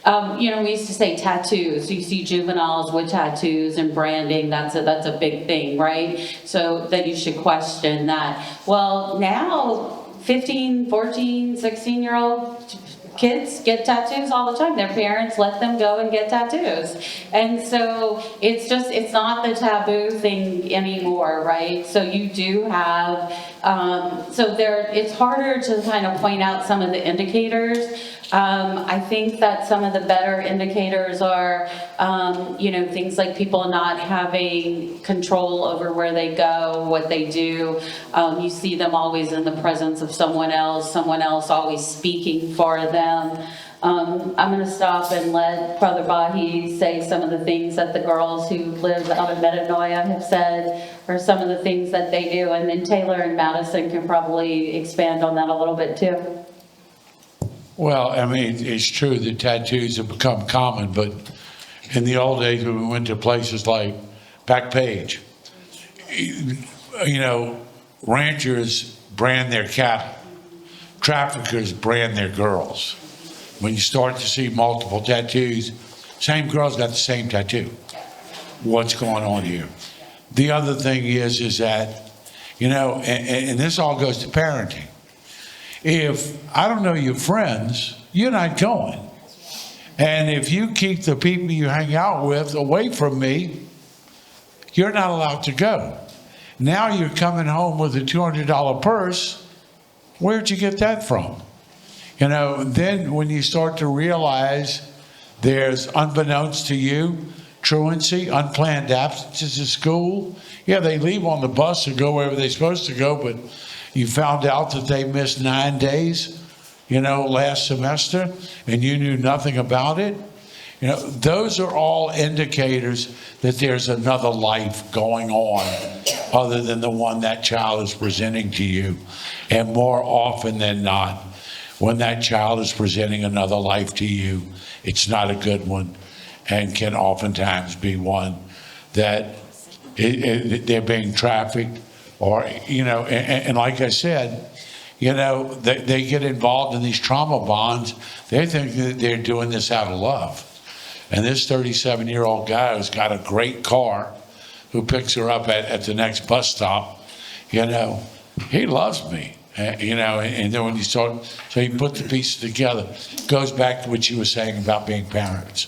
Speaker 15: we used to say tattoos. You see juveniles with tattoos and branding. That's a big thing, right? So that you should question that. Well, now 15, 14, 16-year-old kids get tattoos all the time. Their parents let them go and get tattoos. And so it's not the taboo thing anymore, right? So you do have, it's harder to kind of point out some of the indicators. I think that some of the better indicators are, things like people not having control over where they go, what they do. You see them always in the presence of someone else always speaking for them. I'm going to stop and let Brother Bahi say some of the things that the girls who live out of Metanoia have said, or some of the things that they do. And then Taylor and Madison can probably expand on that a little bit too.
Speaker 12: Well, I mean, it's true that tattoos have become common, but in the old days when we went to places like Backpage, ranchers brand their cattle, traffickers brand their girls. When you start to see multiple tattoos, same girl's got the same tattoo. What's going on here? The other thing is that, and this all goes to parenting. If I don't know your friends, you're not going. And if you keep the people you hang out with away from me, you're not allowed to go. Now you're coming home with a $200 purse. Where'd you get that from? Then when you start to realize there's, unbeknownst to you, truancy, unplanned absences at school. Yeah, they leave on the bus to go wherever they're supposed to go, but you found out that they missed 9 days, last semester, and you knew nothing about it. Those are all indicators that there's another life going on other than the one that child is presenting to you. And more often than not, when that child is presenting another life to you, it's not a good one and can oftentimes be one that they're being trafficked or, and like I said, they get involved in these trauma bonds. They think that they're doing this out of love. And this 37-year-old guy who's got a great car, who picks her up at the next bus stop, he loves me. And then when you so you put the pieces together, goes back to what you were saying about being parents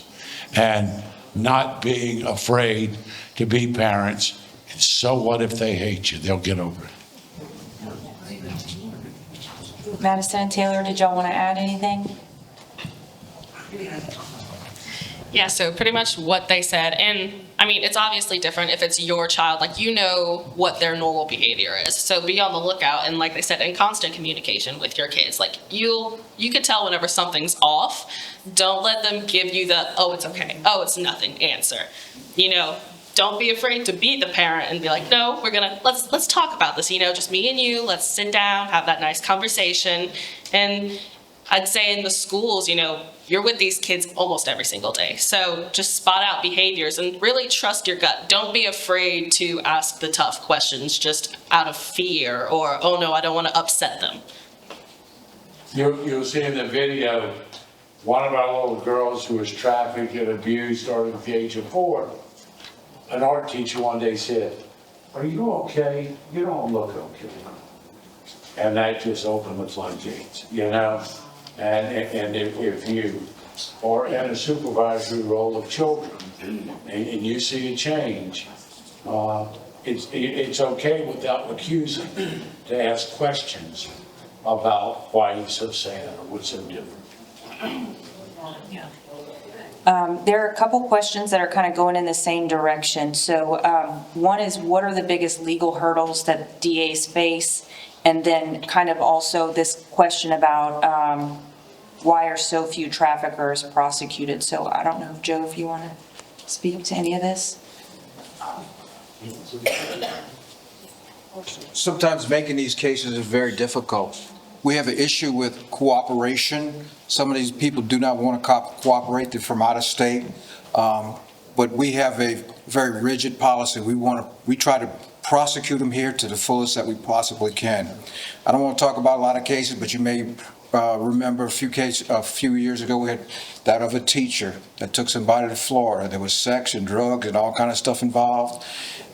Speaker 12: and not being afraid to be parents. And so what if they hate you? They'll get over it.
Speaker 1: Madison and Taylor, did y'all want to add anything?
Speaker 11: Yeah, so pretty much what they said. And I mean, it's obviously different if it's your child, what their normal behavior is. So be on the lookout and, like they said, in constant communication with your kids. You can tell whenever something's off. Don't let them give you the, oh, it's okay, oh, it's nothing answer. Don't be afraid to be the parent and be like, no, let's talk about this, just me and you, let's sit down, have that nice conversation. And I'd say in the schools, you're with these kids almost every single day. So just spot out behaviors and really trust your gut. Don't be afraid to ask the tough questions just out of fear or, oh no, I don't want to upset them.
Speaker 12: You'll see in the video, one of our little girls who was trafficked and abused starting at the age of 4. An art teacher one day said, "Are you okay? You don't look okay." And that just opened the floodgates, And if you are in a supervisory role of children and you see a change, it's okay without accusing to ask questions about why you're so sad or what's so different.
Speaker 1: There are a couple questions that are kind of going in the same direction. So one is, what are the biggest legal hurdles that DAs face? And then kind of also this question about why are so few traffickers prosecuted? So I don't know, Joe, if you want to speak to any of this?
Speaker 16: Sometimes making these cases is very difficult. We have an issue with cooperation. Some of these people do not want to cooperate. They're from out of state. But we have a very rigid policy. We try to prosecute them here to the fullest that we possibly can. I don't want to talk about a lot of cases, but you may remember a few years ago, we had that of a teacher that took somebody to Florida. There was sex and drugs and all kind of stuff involved.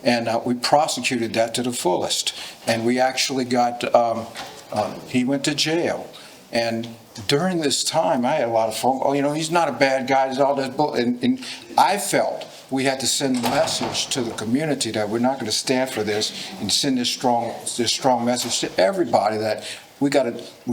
Speaker 16: And we prosecuted that to the fullest. And we actually got, he went to jail. And during this time, I had a lot of phone calls. He's not a bad guy. He's all this and I felt we had to send a message to the community that we're not going to stand for this, and send this strong message to everybody that we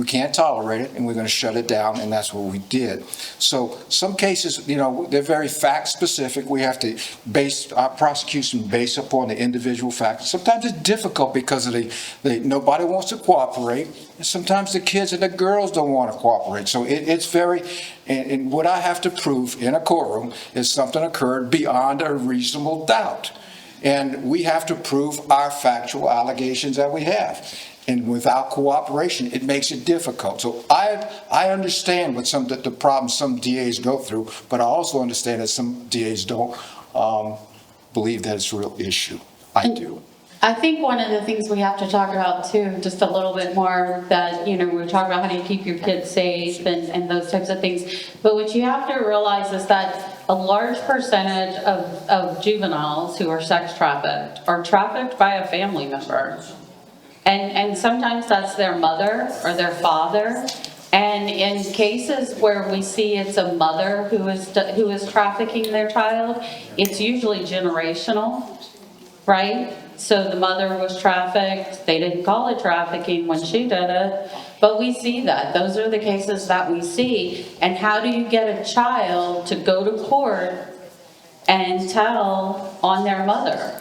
Speaker 16: can't tolerate it, and we're going to shut it down, and that's what we did. So some cases, they're very fact specific. We have to base our prosecution based upon the individual facts. Sometimes it's difficult because of nobody wants to cooperate, and sometimes the kids and the girls don't want to cooperate. So it's very, and what I have to prove in a courtroom is something occurred beyond a reasonable doubt. And we have to prove our factual allegations that we have. And without cooperation, it makes it difficult. So I understand what the problems some DAs go through, but I also understand that some DAs don't believe that it's a real issue. I do.
Speaker 15: I think one of the things we have to talk about too, just a little bit more, that, we talk about how do you keep your kids safe and those types of things. But what you have to realize is that a large percentage of juveniles who are sex trafficked are trafficked by a family member. And sometimes that's their mother or their father. And in cases where we see it's a mother who is trafficking their child, it's usually generational, right? So the mother was trafficked, they didn't call it trafficking when she did it, but we see that. Those are the cases that we see. And how do you get a child to go to court and tell on their mother?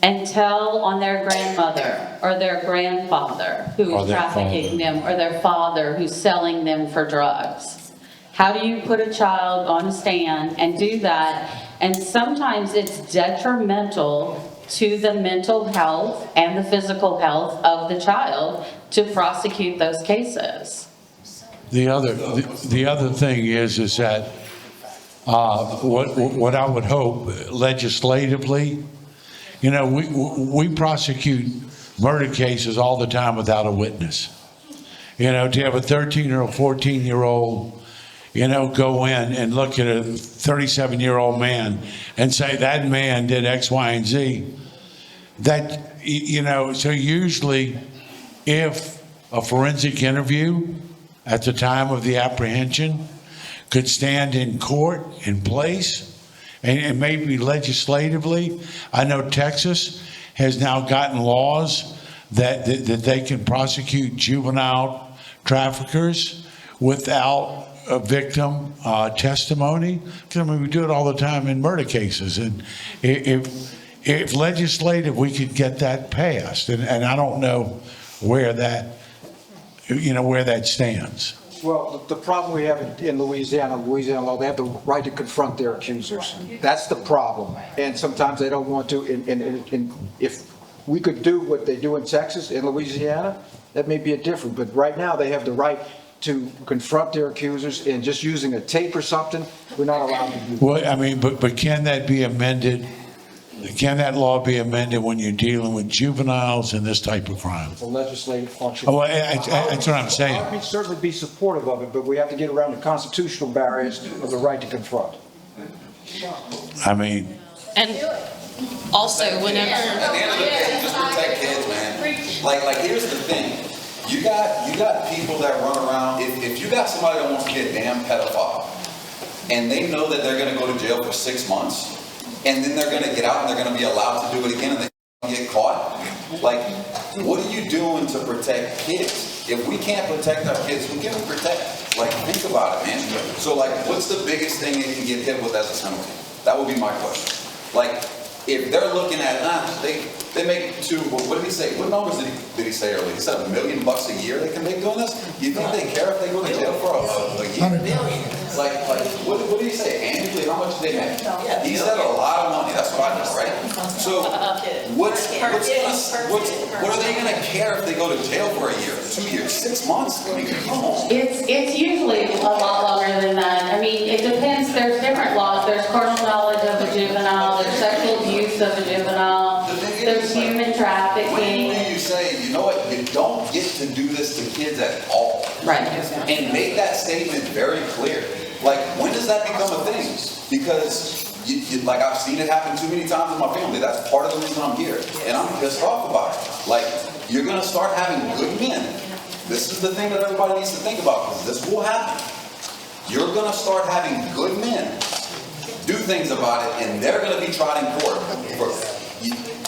Speaker 15: And tell on their grandmother or their grandfather who is trafficking them, or their father who's selling them for drugs? How do you put a child on a stand and do that? And sometimes it's detrimental to the mental health and the physical health of the child to prosecute those cases.
Speaker 12: The other thing is that what I would hope legislatively, we prosecute murder cases all the time without a witness. To have a 13-year-old, 14-year-old, go in and look at a 37-year-old man and say that man did X, Y, and Z. So usually if a forensic interview at the time of the apprehension could stand in court in place, and maybe legislatively, I know Texas has now gotten laws that they can prosecute juvenile traffickers without a victim testimony. I mean, we do it all the time in murder cases, and if legislative we could get that passed, and I don't know where that stands.
Speaker 16: Well, the problem we have in Louisiana law, they have the right to confront their accusers. That's the problem. And sometimes they don't want to. And if we could do what they do in Texas, in Louisiana, that may be a different. But right now they have the right to confront their accusers, and just using a tape or something, we're not allowed to do that.
Speaker 2: Well, I mean, but can that be amended? Can that law be amended when you're dealing with juveniles and this type of crime?
Speaker 16: It's a legislative function.
Speaker 2: Oh, well, that's what I'm saying.
Speaker 16: I'd certainly be supportive of it, but we have to get around the constitutional barriers of the right to confront.
Speaker 2: I mean,
Speaker 11: And also, whenever.
Speaker 22: At the end of the day, just protect kids, man. Like here's the thing. You got people that run around. If you got somebody that wants to be a damn pedophile, and they know that they're going to go to jail for 6 months, and then they're going to get out and they're going to be allowed to do it again, and they get caught. Like, what are you doing to protect kids? If we can't protect our kids, who can we protect? Like, think about it, man. So, like, what's the biggest thing they can get hit with as a penalty? That would be my question. Like, if they're looking at, they make what did he say? What numbers did he say earlier? He said $1 million a year they can make doing this? You think they care if they go to jail for a year? Like, what did he say? Annually, how much do they make? He said a lot of money. That's what I know, right? So, what are they going to care if they go to jail for a year, 2 years, 6 months? I mean, come on.
Speaker 15: It's usually a lot longer than that. I mean, it depends. There's different laws. There's carnal knowledge of a juvenile. There's sexual abuse of a juvenile. There's human trafficking.
Speaker 22: When you say, you know what, you don't get to do this to kids at all.
Speaker 15: Right.
Speaker 22: And make that statement very clear. Like, when does that become a thing? Because, like, I've seen it happen too many times in my family. That's part of the reason I'm here. And I'm pissed off about it. Like, you're going to start having good men. This is the thing that everybody needs to think about, because this will happen. You're going to start having good men do things about it, and they're going to be tried in court.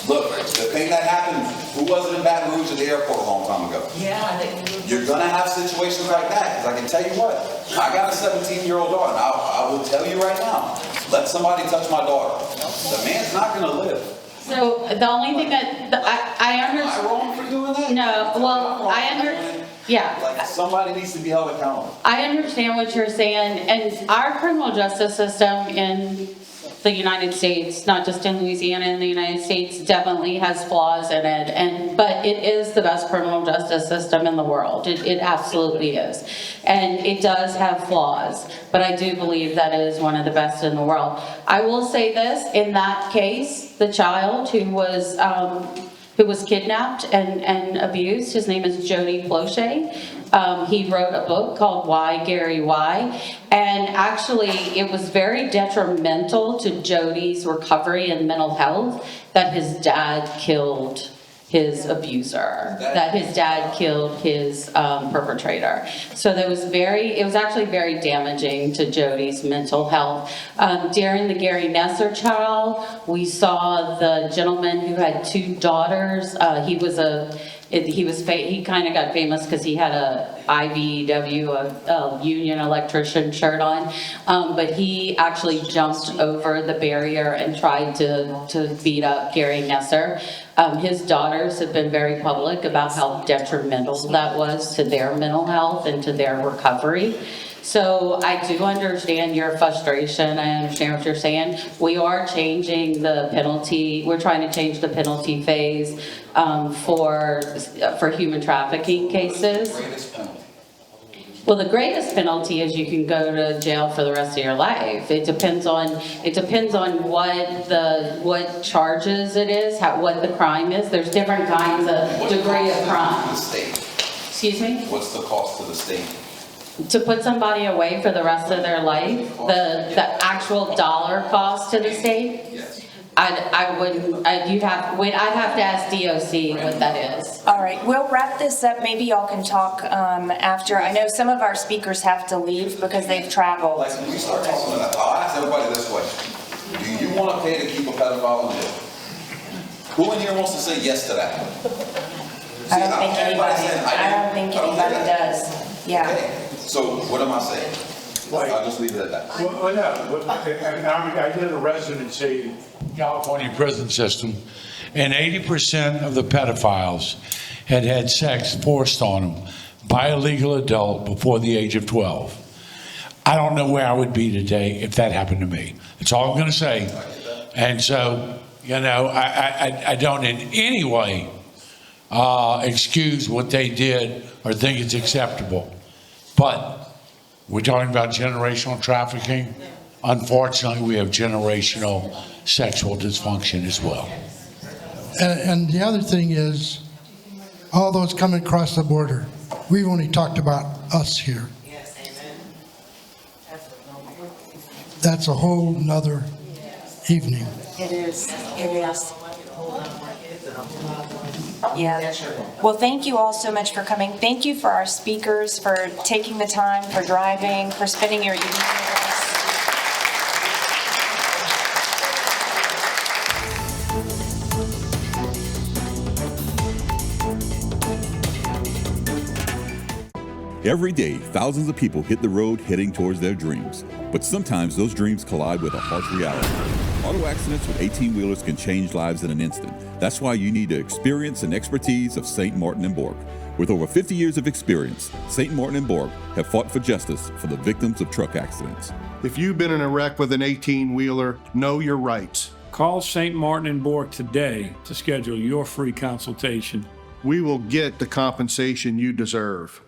Speaker 22: Look, the thing that happened, who wasn't in Baton Rouge at the airport a long time ago? Yeah, I think you're going to have situations like that, because I can tell you what, I got a 17-year-old daughter, and I will tell you right now, let somebody touch my daughter. The man's not going to live.
Speaker 15: So the only thing that I understand.
Speaker 22: Am I wrong for doing that?
Speaker 15: No, well, I understand. Yeah.
Speaker 22: Like, somebody needs to be held accountable.
Speaker 15: I understand what you're saying, and our criminal justice system in the United States, not just in Louisiana, in the United States, definitely has flaws in it, but it is the best criminal justice system in the world. It absolutely is. And it does have flaws, but I do believe that it is one of the best in the world. I will say this, in that case, the child who was kidnapped and abused, his name is Jody Plauché. He wrote a book called Why, Gary, Why? And actually, it was very detrimental to Jody's recovery and mental health that his dad killed his abuser, that his dad killed his perpetrator. So it was actually very damaging to Jody's mental health. During the Gary Nesser trial, we saw the gentleman who had 2 daughters. He kind of got famous because he had a IBEW, a union electrician shirt on, but he actually jumped over the barrier and tried to beat up Gary Nesser. His daughters have been very public about how detrimental that was to their mental health and to their recovery. So I do understand your frustration. I understand what you're saying. We are changing the penalty. We're trying to change the penalty phase for human trafficking cases. Well, the greatest penalty is you can go to jail for the rest of your life. It depends on what charges it is, what the crime is. There's different kinds of degree of crime. Excuse me?
Speaker 22: What's the cost to the state?
Speaker 15: To put somebody away for the rest of their life, the actual dollar cost to the state?
Speaker 22: Yes.
Speaker 15: I'd have to ask DOC what that is.
Speaker 1: All right, we'll wrap this up. Maybe y'all can talk after. I know some of our speakers have to leave because they've traveled.
Speaker 22: Like, when we start talking about that, I'll ask everybody this question. Do you want to pay to keep a pedophile in jail? Who in here wants to say yes to that?
Speaker 1: I don't think anybody does. Yeah.
Speaker 22: Okay. So what am I saying? I'll just leave it at that.
Speaker 2: Well, no, I did a residency in the California prison system, and 80% of the pedophiles had had sex forced on them by a legal adult before the age of 12. I don't know where I would be today if that happened to me. That's all I'm going to say. And so, I don't in any way excuse what they did or think it's acceptable. But we're talking about generational trafficking. Unfortunately, we have generational sexual dysfunction as well.
Speaker 13: And the other thing is, all those coming across the border, we've only talked about us here. That's a whole nother evening.
Speaker 1: It is. It is. Yeah. Well, thank you all so much for coming. Thank you for our speakers, for taking the time, for driving, for spending your evening with us.
Speaker 4: Every day, thousands of people hit the road heading towards their dreams. But sometimes those dreams collide with a harsh reality. Auto accidents with 18-wheelers can change lives in an instant. That's why you need the experience and expertise of St. Martin & Bork. With over 50 years of experience, St. Martin & Bork have fought for justice for the victims of truck accidents.
Speaker 5: If you've been in a wreck with an 18-wheeler, know your rights.
Speaker 23: Call St. Martin & Bork today to schedule your free consultation.
Speaker 5: We will get the compensation you deserve.